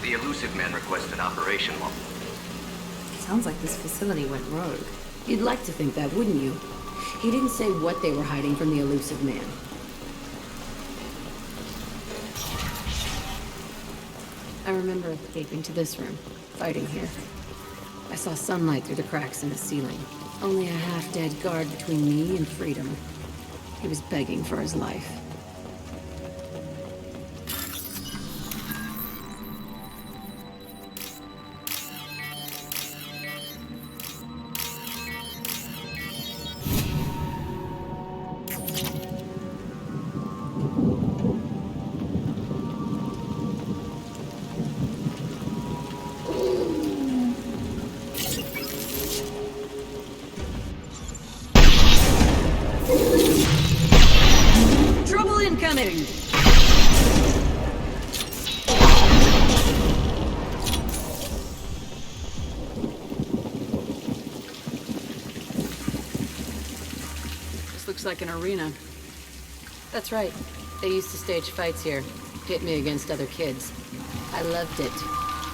Speaker 18: The elusive man requested operation log.
Speaker 17: Sounds like this facility went rogue.
Speaker 2: You'd like to think that, wouldn't you? He didn't say what they were hiding from the elusive man. I remember escaping to this room, fighting here. I saw sunlight through the cracks in the ceiling. Only a half-dead guard between me and freedom. He was begging for his life. Trouble incoming!
Speaker 13: This looks like an arena.
Speaker 2: That's right. They used to stage fights here, pit me against other kids. I loved it.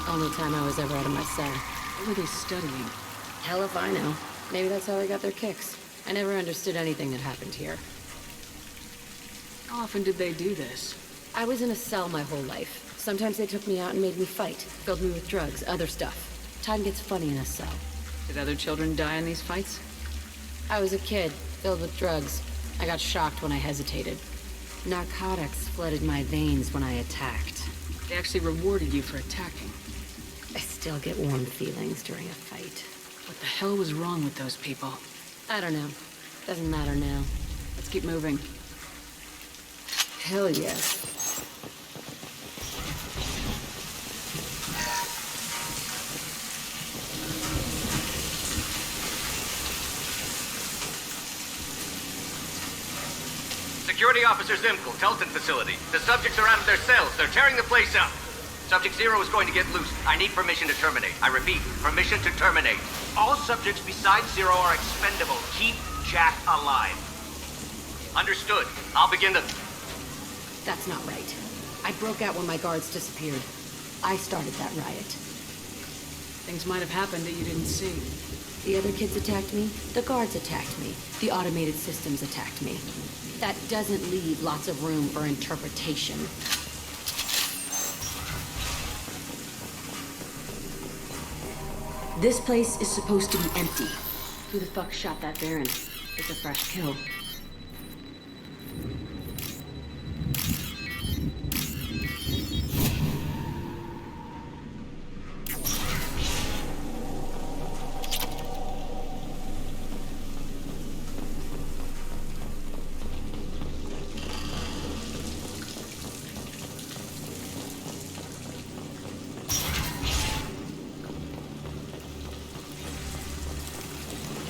Speaker 2: Only time I was ever out of my cell.
Speaker 13: What were they studying?
Speaker 2: Hell if I know. Maybe that's how they got their kicks. I never understood anything that happened here.
Speaker 13: How often did they do this?
Speaker 2: I was in a cell my whole life. Sometimes they took me out and made me fight. Filled me with drugs, other stuff. Time gets funny in a cell.
Speaker 13: Did other children die in these fights?
Speaker 2: I was a kid, filled with drugs. I got shocked when I hesitated. Narcotics flooded my veins when I attacked.
Speaker 13: They actually rewarded you for attacking.
Speaker 2: I still get warm feelings during a fight.
Speaker 13: What the hell was wrong with those people?
Speaker 2: I don't know. Doesn't matter now.
Speaker 13: Let's keep moving.
Speaker 2: Hell yes.
Speaker 18: Security Officer Zimkel, Telton facility. The subjects are out of their cells. They're tearing the place up. Subject Zero is going to get loose. I need permission to terminate. I repeat, permission to terminate. All subjects besides Zero are expendable. Keep Jack alive. Understood. I'll begin the...
Speaker 2: That's not right. I broke out when my guards disappeared. I started that riot.
Speaker 13: Things might have happened that you didn't see.
Speaker 2: The other kids attacked me. The guards attacked me. The automated systems attacked me. That doesn't leave lots of room for interpretation. This place is supposed to be empty. Who the fuck shot that Baron? It's a fresh kill.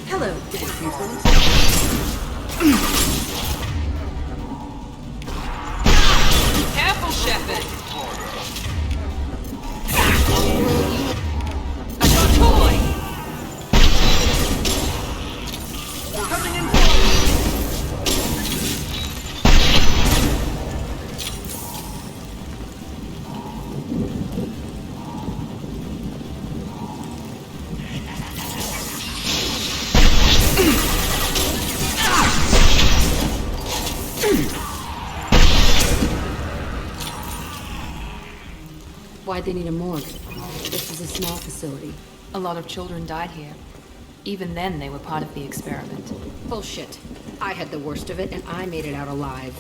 Speaker 2: Hello, dead people.
Speaker 13: Why'd they need a morgue? This is a small facility.
Speaker 17: A lot of children died here. Even then, they were part of the experiment.
Speaker 2: Bullshit. I had the worst of it, and I made it out alive.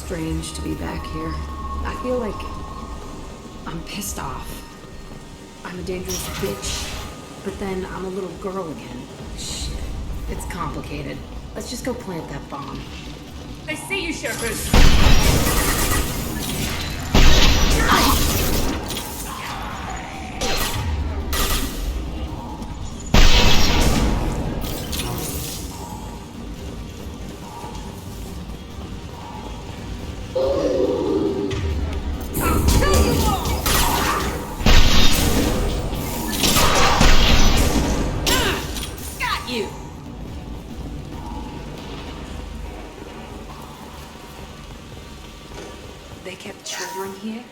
Speaker 13: Strange to be back here. I feel like I'm pissed off. I'm a dangerous bitch, but then I'm a little girl again. Shit. It's complicated. Let's just go plant that bomb.
Speaker 6: I see you, Shepard.
Speaker 9: They kept children here?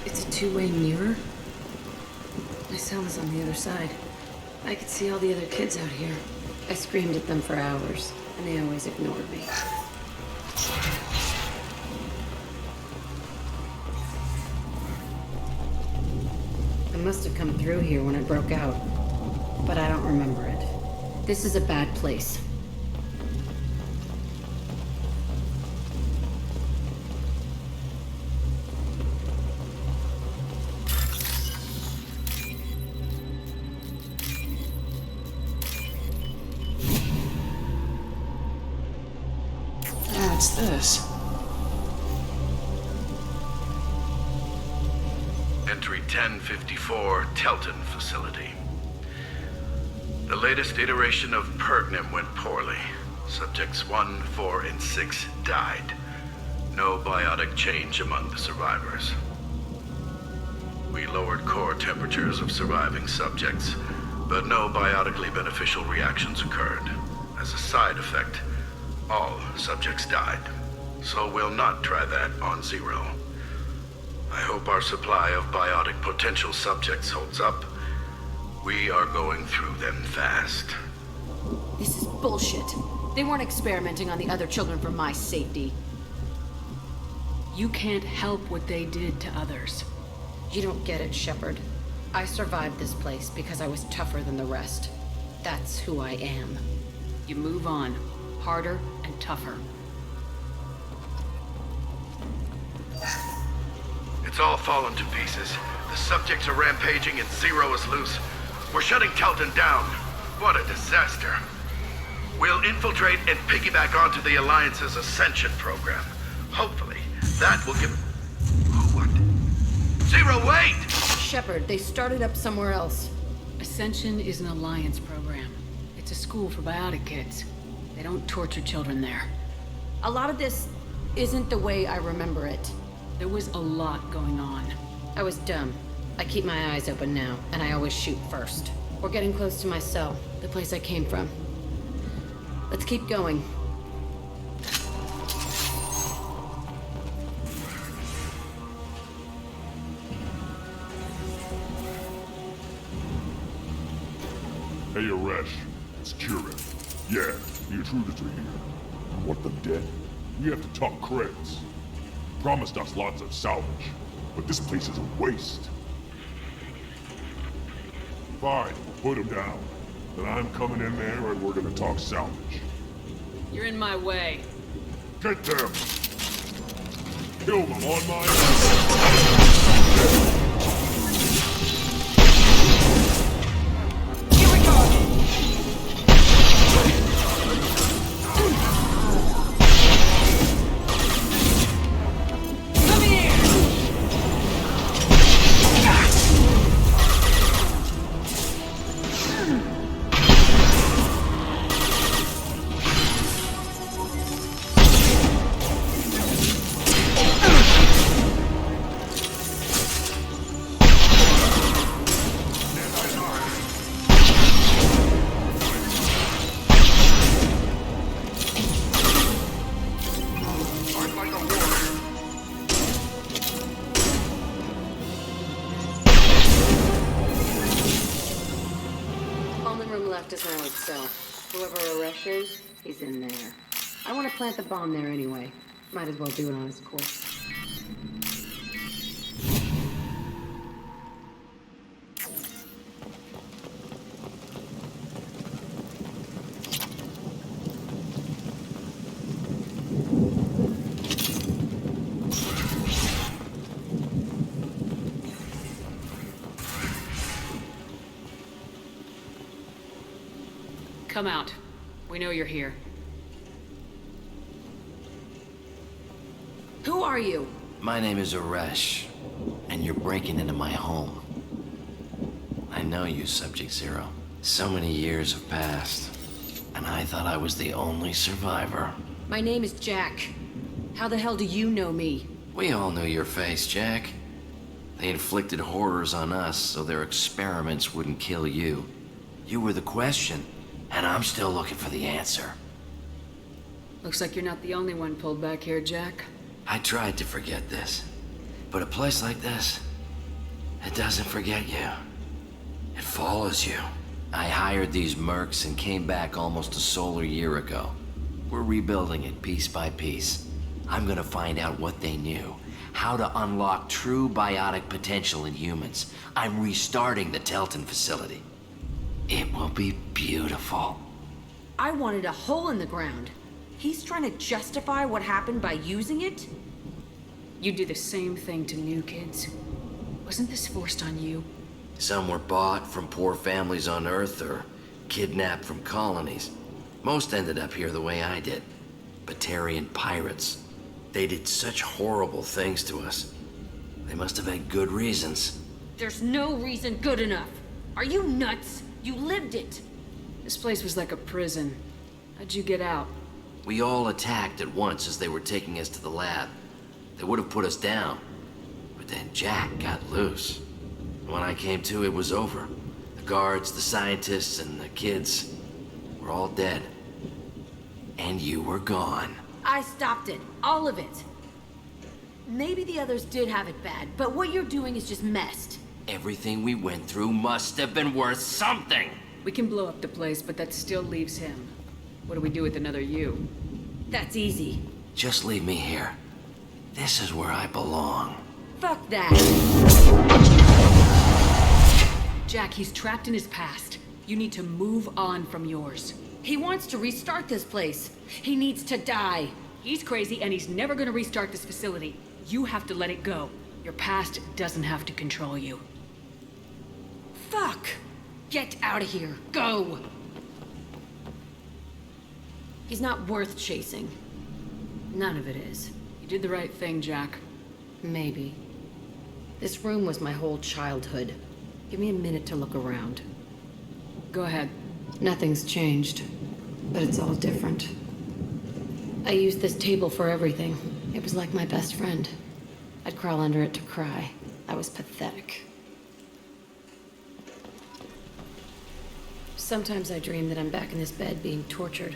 Speaker 13: It's a two-way mirror? My cell is on the other side. I could see all the other kids out here. I screamed at them for hours, and they always ignored me. I must have come through here when it broke out, but I don't remember it. This is a bad place.
Speaker 9: What's this?
Speaker 19: Entry 1054, Telton Facility. The latest iteration of Pergnum went poorly. Subjects 1, 4, and 6 died. No biotic change among the survivors. We lowered core temperatures of surviving subjects, but no biotically beneficial reactions occurred. As a side effect, all subjects died. So we'll not try that on Zero. I hope our supply of biotic potential subjects holds up. We are going through them fast.
Speaker 2: This is bullshit. They weren't experimenting on the other children for my safety.
Speaker 13: You can't help what they did to others.
Speaker 2: You don't get it, Shepard. I survived this place because I was tougher than the rest. That's who I am.
Speaker 13: You move on. Harder and tougher.
Speaker 19: It's all fallen to pieces. The subjects are rampaging and Zero is loose. We're shutting Telton down. What a disaster. We'll infiltrate and piggyback onto the Alliance's Ascension program. Hopefully, that will give... What? Zero, wait!
Speaker 2: Shepard, they started up somewhere else.
Speaker 13: Ascension is an Alliance program. It's a school for biotic kids. They don't torture children there.
Speaker 2: A lot of this isn't the way I remember it.
Speaker 13: There was a lot going on.
Speaker 2: I was dumb. I keep my eyes open now, and I always shoot first. We're getting close to my cell, the place I came from. Let's keep going.
Speaker 5: Hey, Aresh. It's Kieran. Yeah, the intruders are here. You want them dead? We have to talk creds. Promised us lots of salvage, but this place is a waste. Fine, we'll put them down. Then I'm coming in there and we're gonna talk salvage.
Speaker 13: You're in my way.
Speaker 5: Get them! Kill them on my...
Speaker 13: Here we go! Come here! only room left is my old cell. Whoever Aresh is, he's in there. I want to plant the bomb there anyway. Might as well do it on his corpse.
Speaker 2: Come out. We know you're here.
Speaker 13: Who are you?
Speaker 14: My name is Aresh, and you're breaking into my home. I know you, Subject Zero. So many years have passed, and I thought I was the only survivor.
Speaker 13: My name is Jack. How the hell do you know me?
Speaker 14: We all knew your face, Jack. They inflicted horrors on us so their experiments wouldn't kill you. You were the question, and I'm still looking for the answer.
Speaker 2: Looks like you're not the only one pulled back here, Jack.
Speaker 14: I tried to forget this, but a place like this, it doesn't forget you. It follows you. I hired these mercs and came back almost a solar year ago. We're rebuilding it piece by piece. I'm gonna find out what they knew, how to unlock true biotic potential in humans. I'm restarting the Telton facility. It will be beautiful.
Speaker 13: I wanted a hole in the ground. He's trying to justify what happened by using it?
Speaker 2: You do the same thing to new kids. Wasn't this forced on you?
Speaker 14: Some were bought from poor families on Earth or kidnapped from colonies. Most ended up here the way I did. Batarian pirates. They did such horrible things to us. They must have had good reasons.
Speaker 13: There's no reason good enough. Are you nuts? You lived it.
Speaker 2: This place was like a prison. How'd you get out?
Speaker 14: We all attacked at once as they were taking us to the lab. They would have put us down. But then Jack got loose. When I came to, it was over. The guards, the scientists, and the kids were all dead. And you were gone.
Speaker 13: I stopped it. All of it. Maybe the others did have it bad, but what you're doing is just messed.
Speaker 14: Everything we went through must have been worth something.
Speaker 2: We can blow up the place, but that still leaves him. What do we do with another you?
Speaker 13: That's easy.
Speaker 14: Just leave me here. This is where I belong.
Speaker 13: Fuck that.
Speaker 2: Jack, he's trapped in his past. You need to move on from yours.
Speaker 13: He wants to restart this place. He needs to die.
Speaker 2: He's crazy and he's never gonna restart this facility. You have to let it go. Your past doesn't have to control you.
Speaker 13: Fuck! Get out of here. Go! He's not worth chasing. None of it is.
Speaker 2: You did the right thing, Jack.
Speaker 13: Maybe. This room was my whole childhood. Give me a minute to look around.
Speaker 2: Go ahead.
Speaker 13: Nothing's changed, but it's all different. I used this table for everything. It was like my best friend. I'd crawl under it to cry. I was pathetic. Sometimes I dream that I'm back in this bed being tortured.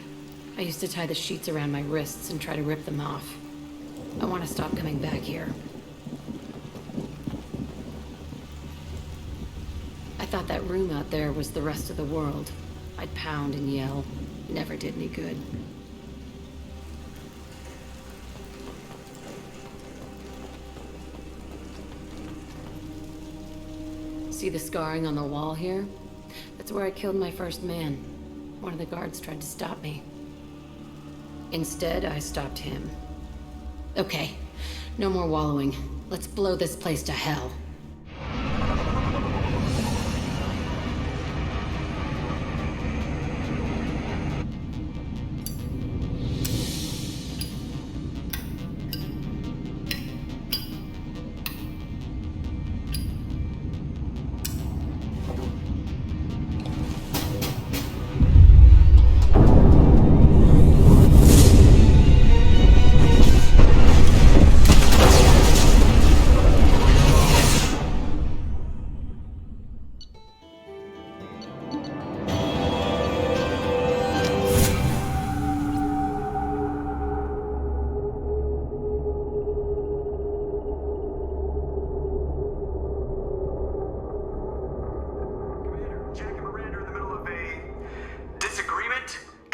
Speaker 13: I used to tie the sheets around my wrists and try to rip them off. I want to stop coming back here. I thought that room out there was the rest of the world. I'd pound and yell. Never did any good. See the scarring on the wall here? That's where I killed my first man. One of the guards tried to stop me. Instead, I stopped him. Okay, no more wallowing. Let's blow this place to hell.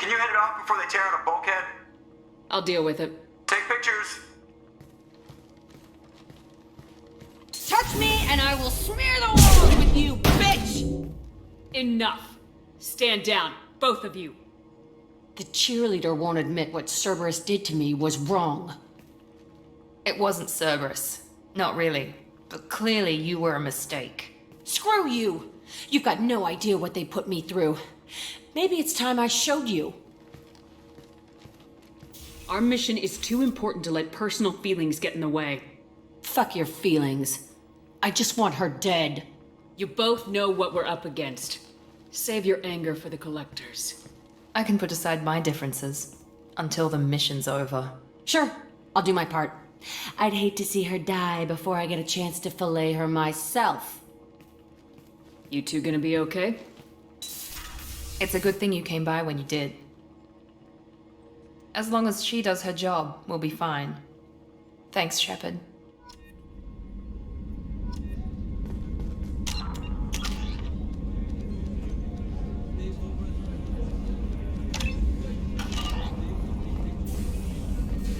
Speaker 20: Can you head it off before they tear out a bulkhead?
Speaker 2: I'll deal with it.
Speaker 20: Take pictures.
Speaker 2: Touch me and I will smear the walls with you, bitch! Enough. Stand down, both of you.
Speaker 13: The cheerleader won't admit what Cerberus did to me was wrong.
Speaker 17: It wasn't Cerberus. Not really. But clearly you were a mistake.
Speaker 13: Screw you! You've got no idea what they put me through. Maybe it's time I showed you.
Speaker 2: Our mission is too important to let personal feelings get in the way.
Speaker 13: Fuck your feelings. I just want her dead.
Speaker 2: You both know what we're up against. Save your anger for the collectors.
Speaker 17: I can put aside my differences until the mission's over.
Speaker 13: Sure, I'll do my part. I'd hate to see her die before I get a chance to fillet her myself.
Speaker 2: You two gonna be okay?
Speaker 17: It's a good thing you came by when you did. As long as she does her job, we'll be fine. Thanks, Shepard.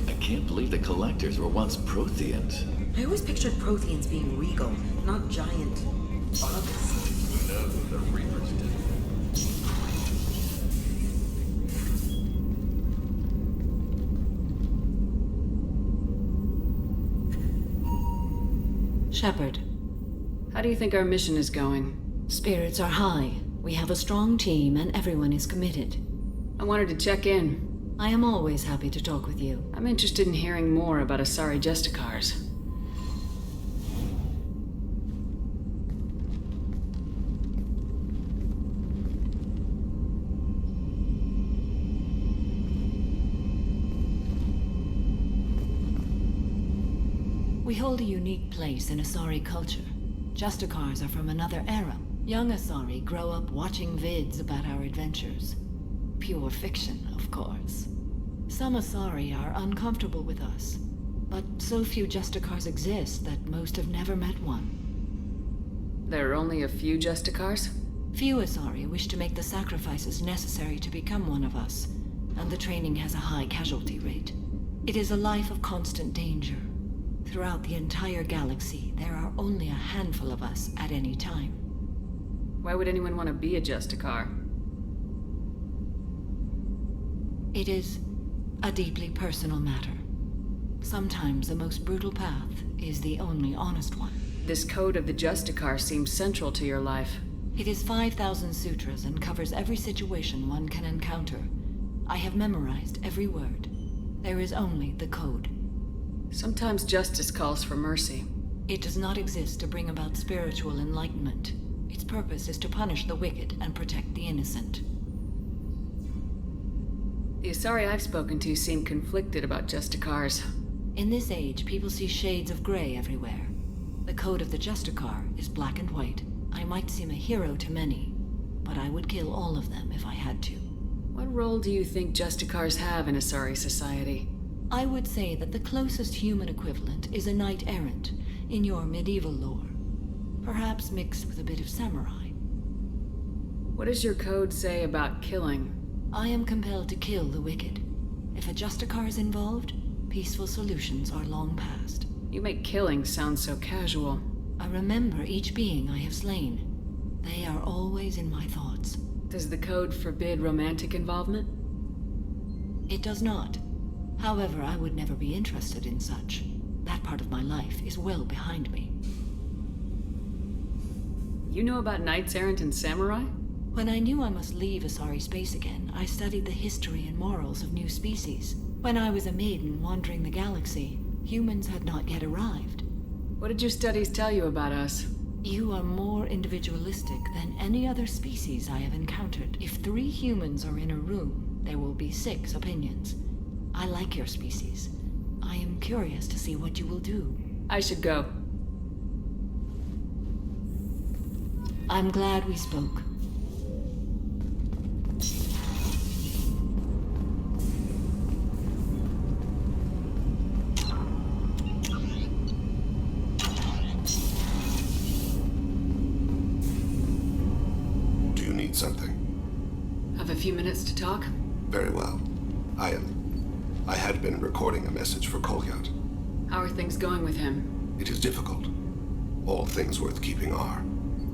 Speaker 11: I can't believe the collectors were once Protheans.
Speaker 21: I always pictured Protheans being regal, not giant bugs.
Speaker 11: No, the Reapers did.
Speaker 2: Shepard, how do you think our mission is going?
Speaker 13: Spirits are high. We have a strong team and everyone is committed.
Speaker 2: I wanted to check in.
Speaker 13: I am always happy to talk with you.
Speaker 2: I'm interested in hearing more about Asari Justicars.
Speaker 13: We hold a unique place in Asari culture. Justicars are from another era. Young Asari grow up watching vids about our adventures. Pure fiction, of course. Some Asari are uncomfortable with us, but so few Justicars exist that most have never met one.
Speaker 2: There are only a few Justicars?
Speaker 13: Few Asari wish to make the sacrifices necessary to become one of us, and the training has a high casualty rate. It is a life of constant danger. Throughout the entire galaxy, there are only a handful of us at any time.
Speaker 2: Why would anyone want to be a Justicar?
Speaker 13: It is a deeply personal matter. Sometimes the most brutal path is the only honest one.
Speaker 2: This code of the Justicar seems central to your life.
Speaker 13: It is 5,000 sutras and covers every situation one can encounter. I have memorized every word. There is only the code.
Speaker 2: Sometimes justice calls for mercy.
Speaker 13: It does not exist to bring about spiritual enlightenment. Its purpose is to punish the wicked and protect the innocent.
Speaker 2: The Asari I've spoken to seem conflicted about Justicars.
Speaker 13: In this age, people see shades of gray everywhere. The code of the Justicar is black and white. I might seem a hero to many, but I would kill all of them if I had to.
Speaker 2: What role do you think Justicars have in Asari society?
Speaker 13: I would say that the closest human equivalent is a knight-errant in your medieval lore. Perhaps mixed with a bit of samurai.
Speaker 2: What does your code say about killing?
Speaker 13: I am compelled to kill the wicked. If a Justicar is involved, peaceful solutions are long past.
Speaker 2: You make killing sound so casual.
Speaker 13: I remember each being I have slain. They are always in my thoughts.
Speaker 2: Does the code forbid romantic involvement?
Speaker 13: It does not. However, I would never be interested in such. That part of my life is well behind me.
Speaker 2: You know about knights errant and samurai?
Speaker 13: When I knew I must leave Asari space again, I studied the history and morals of new species. When I was a maiden wandering the galaxy, humans had not yet arrived.
Speaker 2: What did your studies tell you about us?
Speaker 13: You are more individualistic than any other species I have encountered. If 3 humans are in a room, there will be 6 opinions. I like your species. I am curious to see what you will do.
Speaker 2: I should go.
Speaker 13: I'm glad we spoke.
Speaker 15: Do you need something?
Speaker 2: Have a few minutes to talk?
Speaker 15: Very well. I had been recording a message for Kolyat.
Speaker 2: How are things going with him?
Speaker 15: It is difficult. All things worth keeping are.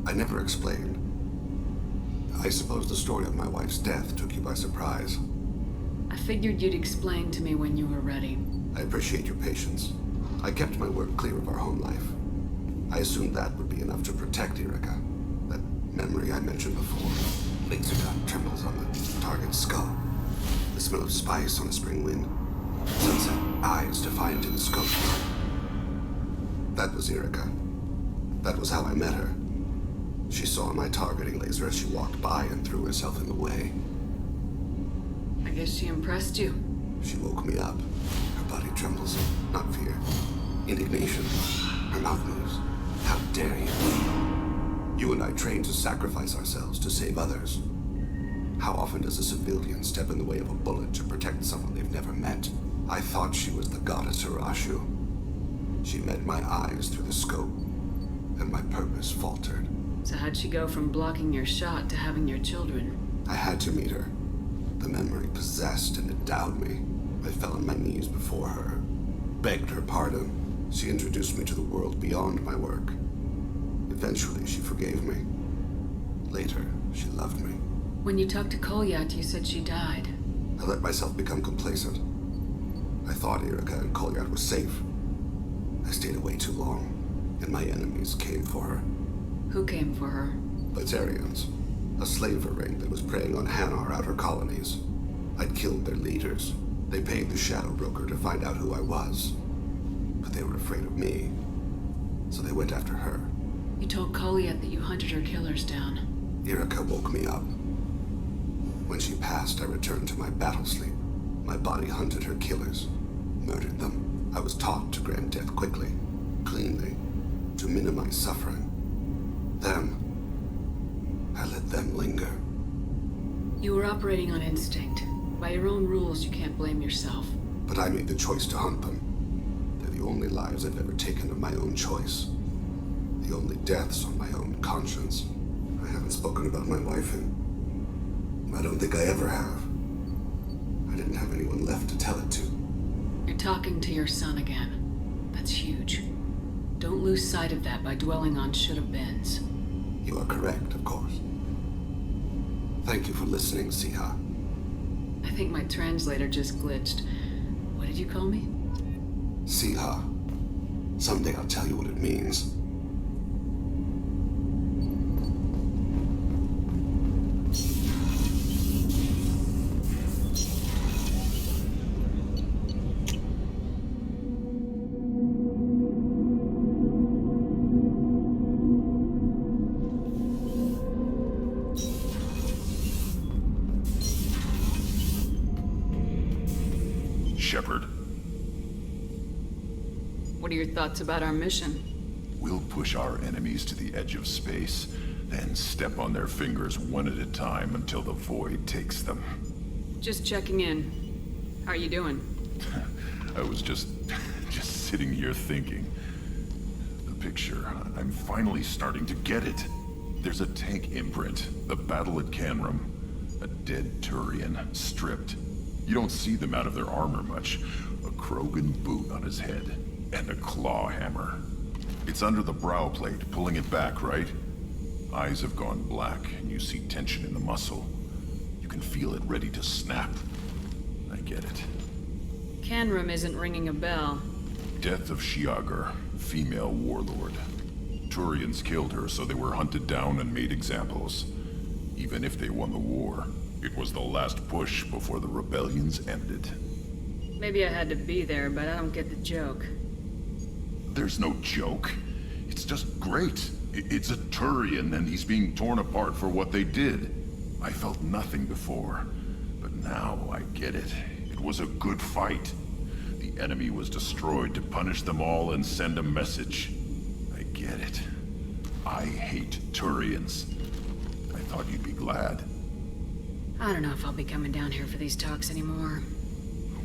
Speaker 15: I never explained. I suppose the story of my wife's death took you by surprise.
Speaker 2: I figured you'd explain to me when you were ready.
Speaker 15: I appreciate your patience. I kept my work clear of our home life. I assumed that would be enough to protect Erica. That memory I mentioned before. Laser dot trembles on the target's skull. The smell of spice on a spring wind. Sunset eyes defiant in the scope. That was Erica. That was how I met her. She saw my targeting laser as she walked by and threw herself in the way.
Speaker 2: I guess she impressed you.
Speaker 15: She woke me up. Her body trembles. Not fear. Indignation. Her mouth moves. How dare you? You and I trained to sacrifice ourselves to save others. How often does a civilian step in the way of a bullet to protect someone they've never met? I thought she was the goddess Hirashu. She met my eyes through the scope, and my purpose faltered.
Speaker 2: So how'd she go from blocking your shot to having your children?
Speaker 15: I had to meet her. The memory possessed and endowed me. I fell on my knees before her, begged her pardon. She introduced me to the world beyond my work. Eventually, she forgave me. Later, she loved me.
Speaker 2: When you talked to Kolyat, you said she died.
Speaker 15: I let myself become complacent. I thought Erica and Kolyat were safe. I stayed away too long, and my enemies came for her.
Speaker 2: Who came for her?
Speaker 15: Batarians. A slaver ring that was preying on Hanar outer colonies. I'd killed their leaders. They paid the Shadow Broker to find out who I was. But they were afraid of me, so they went after her.
Speaker 2: You told Kolyat that you hunted her killers down.
Speaker 15: Erica woke me up. When she passed, I returned to my battle sleep. My body hunted her killers, murdered them. I was taught to grant death quickly, cleanly, to minimize suffering. I let them linger.
Speaker 2: You were operating on instinct. By your own rules, you can't blame yourself.
Speaker 15: But I made the choice to hunt them. They're the only lives I've ever taken of my own choice. The only deaths on my own conscience. I haven't spoken about my wife I don't think I ever have. I didn't have anyone left to tell it to.
Speaker 2: You're talking to your son again. That's huge. Don't lose sight of that by dwelling on should-have-beens.
Speaker 15: You are correct, of course. Thank you for listening, Siha.
Speaker 2: I think my translator just glitched. What did you call me?
Speaker 15: Siha. Someday I'll tell you what it means.
Speaker 5: Shepard.
Speaker 2: What are your thoughts about our mission?
Speaker 5: We'll push our enemies to the edge of space, then step on their fingers one at a time until the void takes them.
Speaker 2: Just checking in. How are you doing?
Speaker 5: I was just sitting here thinking. The picture, I'm finally starting to get it. There's a tank imprint, the battle at Canrum. A dead Turian, stripped. You don't see them out of their armor much. A Krogan boot on his head, and a claw hammer. It's under the brow plate, pulling it back, right? Eyes have gone black, and you see tension in the muscle. You can feel it ready to snap. I get it.
Speaker 2: Canrum isn't ringing a bell.
Speaker 5: Death of Shiagar, female warlord. Turians killed her, so they were hunted down and made examples. Even if they won the war, it was the last push before the rebellions ended.
Speaker 2: Maybe I had to be there, but I don't get the joke.
Speaker 5: There's no joke. It's just great. It's a Turian, and he's being torn apart for what they did. I felt nothing before, but now I get it. It was a good fight. The enemy was destroyed to punish them all and send a message. I get it. I hate Turians. I thought you'd be glad.
Speaker 2: I don't know if I'll be coming down here for these talks anymore.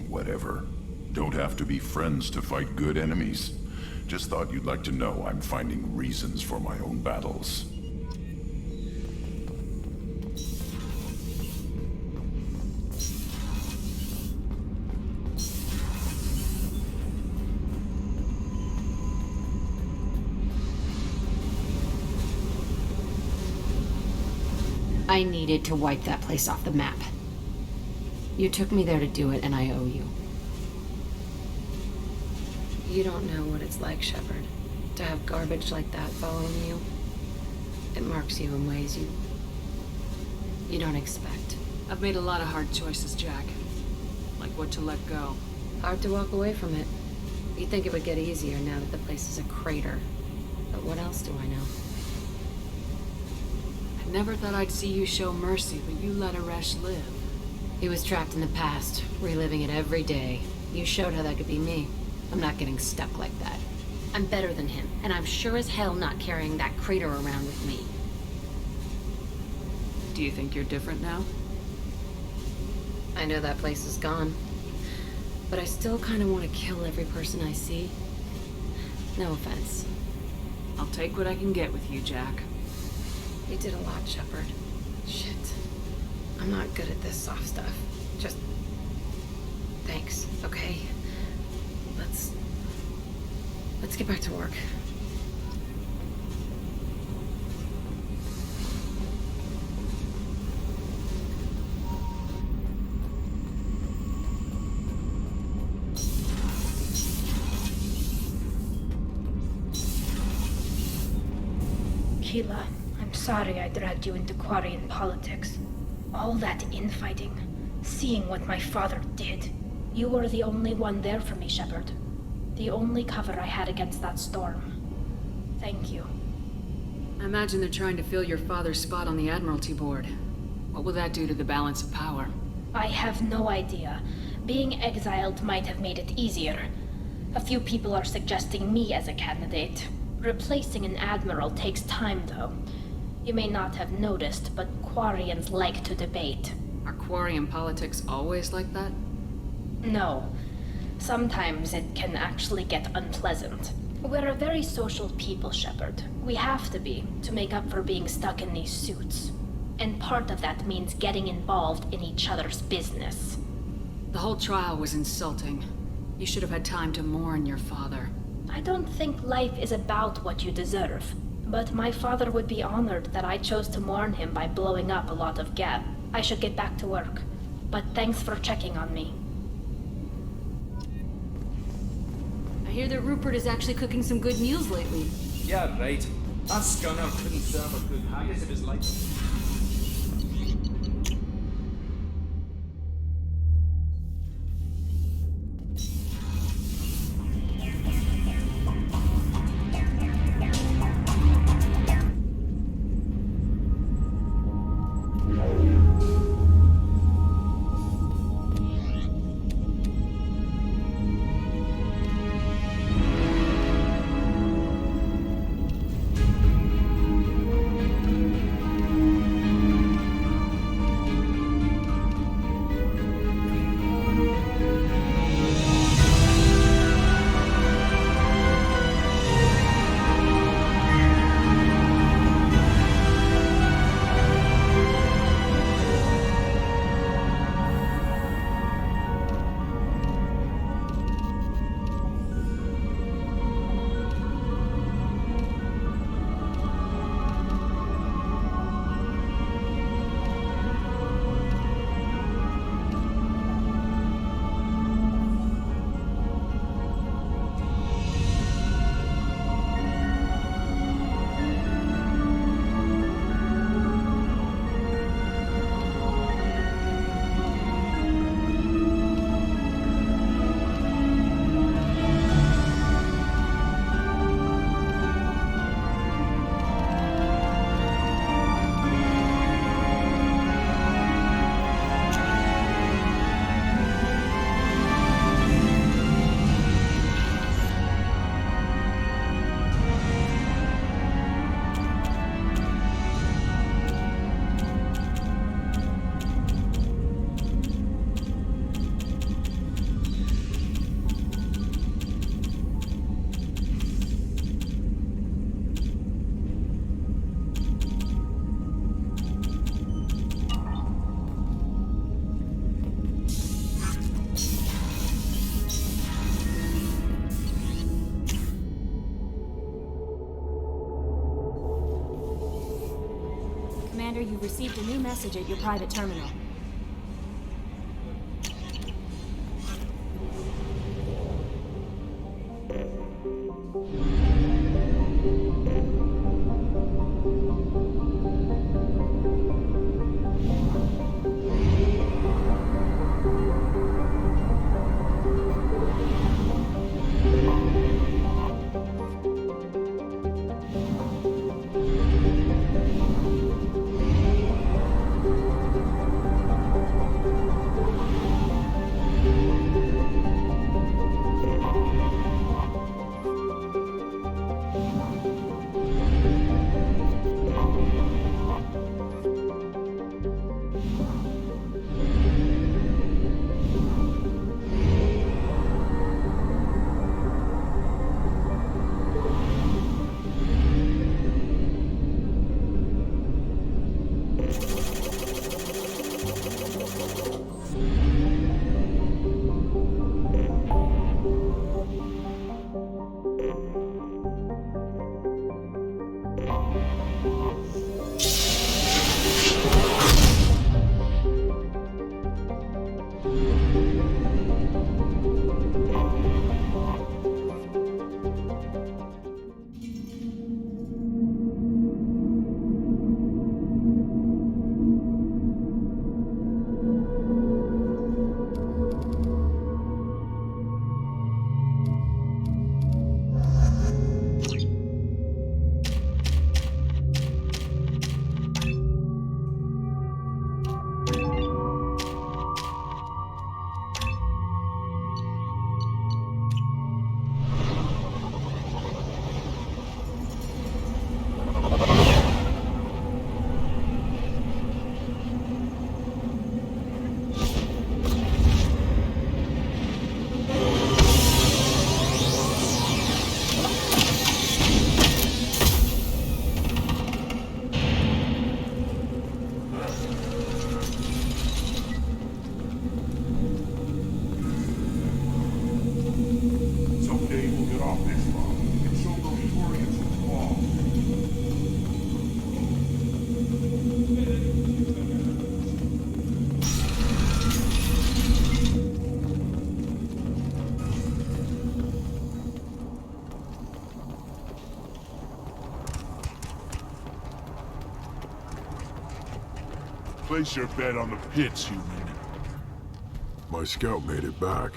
Speaker 5: Whatever. Don't have to be friends to fight good enemies. Just thought you'd like to know I'm finding reasons for my own battles.
Speaker 13: I needed to wipe that place off the map. You took me there to do it, and I owe you.
Speaker 8: You don't know what it's like, Shepard, to have garbage like that following you. It marks you in ways you don't expect.
Speaker 2: I've made a lot of hard choices, Jack. Like what to let go.
Speaker 8: Hard to walk away from it. You'd think it would get easier now that the place is a crater. But what else do I know?
Speaker 2: I never thought I'd see you show mercy, but you let Aresh live.
Speaker 13: He was trapped in the past, reliving it every day. You showed how that could be me. I'm not getting stuck like that. I'm better than him, and I'm sure as hell not carrying that crater around with me.
Speaker 2: Do you think you're different now?
Speaker 8: I know that place is gone. But I still kind of want to kill every person I see. No offense.
Speaker 2: I'll take what I can get with you, Jack.
Speaker 8: You did a lot, Shepard. Shit. I'm not good at this soft stuff. Just... thanks, okay? Let's get back to work.
Speaker 16: Keela, I'm sorry I dragged you into Quarian politics. All that infighting, seeing what my father did. You were the only one there for me, Shepard. The only cover I had against that storm. Thank you.
Speaker 2: I imagine they're trying to fill your father's spot on the Admiralty Board. What will that do to the balance of power?
Speaker 16: I have no idea. Being exiled might have made it easier. A few people are suggesting me as a candidate. Replacing an admiral takes time, though. You may not have noticed, but Quarians like to debate.
Speaker 2: Are Quarian politics always like that?
Speaker 16: No. Sometimes it can actually get unpleasant. We're a very social people, Shepard. We have to be, to make up for being stuck in these suits. And part of that means getting involved in each other's business.
Speaker 2: The whole trial was insulting. You should have had time to mourn your father.
Speaker 16: I don't think life is about what you deserve. But my father would be honored that I chose to mourn him by blowing up a lot of gab. I should get back to work. But thanks for checking on me.
Speaker 13: I hear that Rupert is actually cooking some good meals lately.
Speaker 10: Yeah, right. That scunner couldn't serve a good haggis if his life.
Speaker 3: Operator, you've received a new message at your private terminal.
Speaker 5: Place your bet on the pits, human.
Speaker 22: My scout made it back.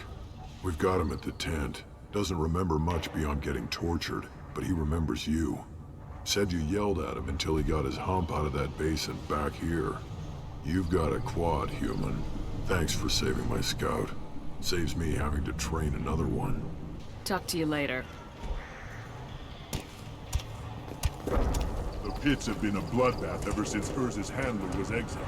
Speaker 22: We've got him at the tent. Doesn't remember much beyond getting tortured, but he remembers you. Said you yelled at him until he got his hump out of that basin back here. You've got a quad, human. Thanks for saving my scout. Saves me having to train another one.
Speaker 2: Talk to you later.
Speaker 5: The pits have been a bloodbath ever since Urza's handler was exiled.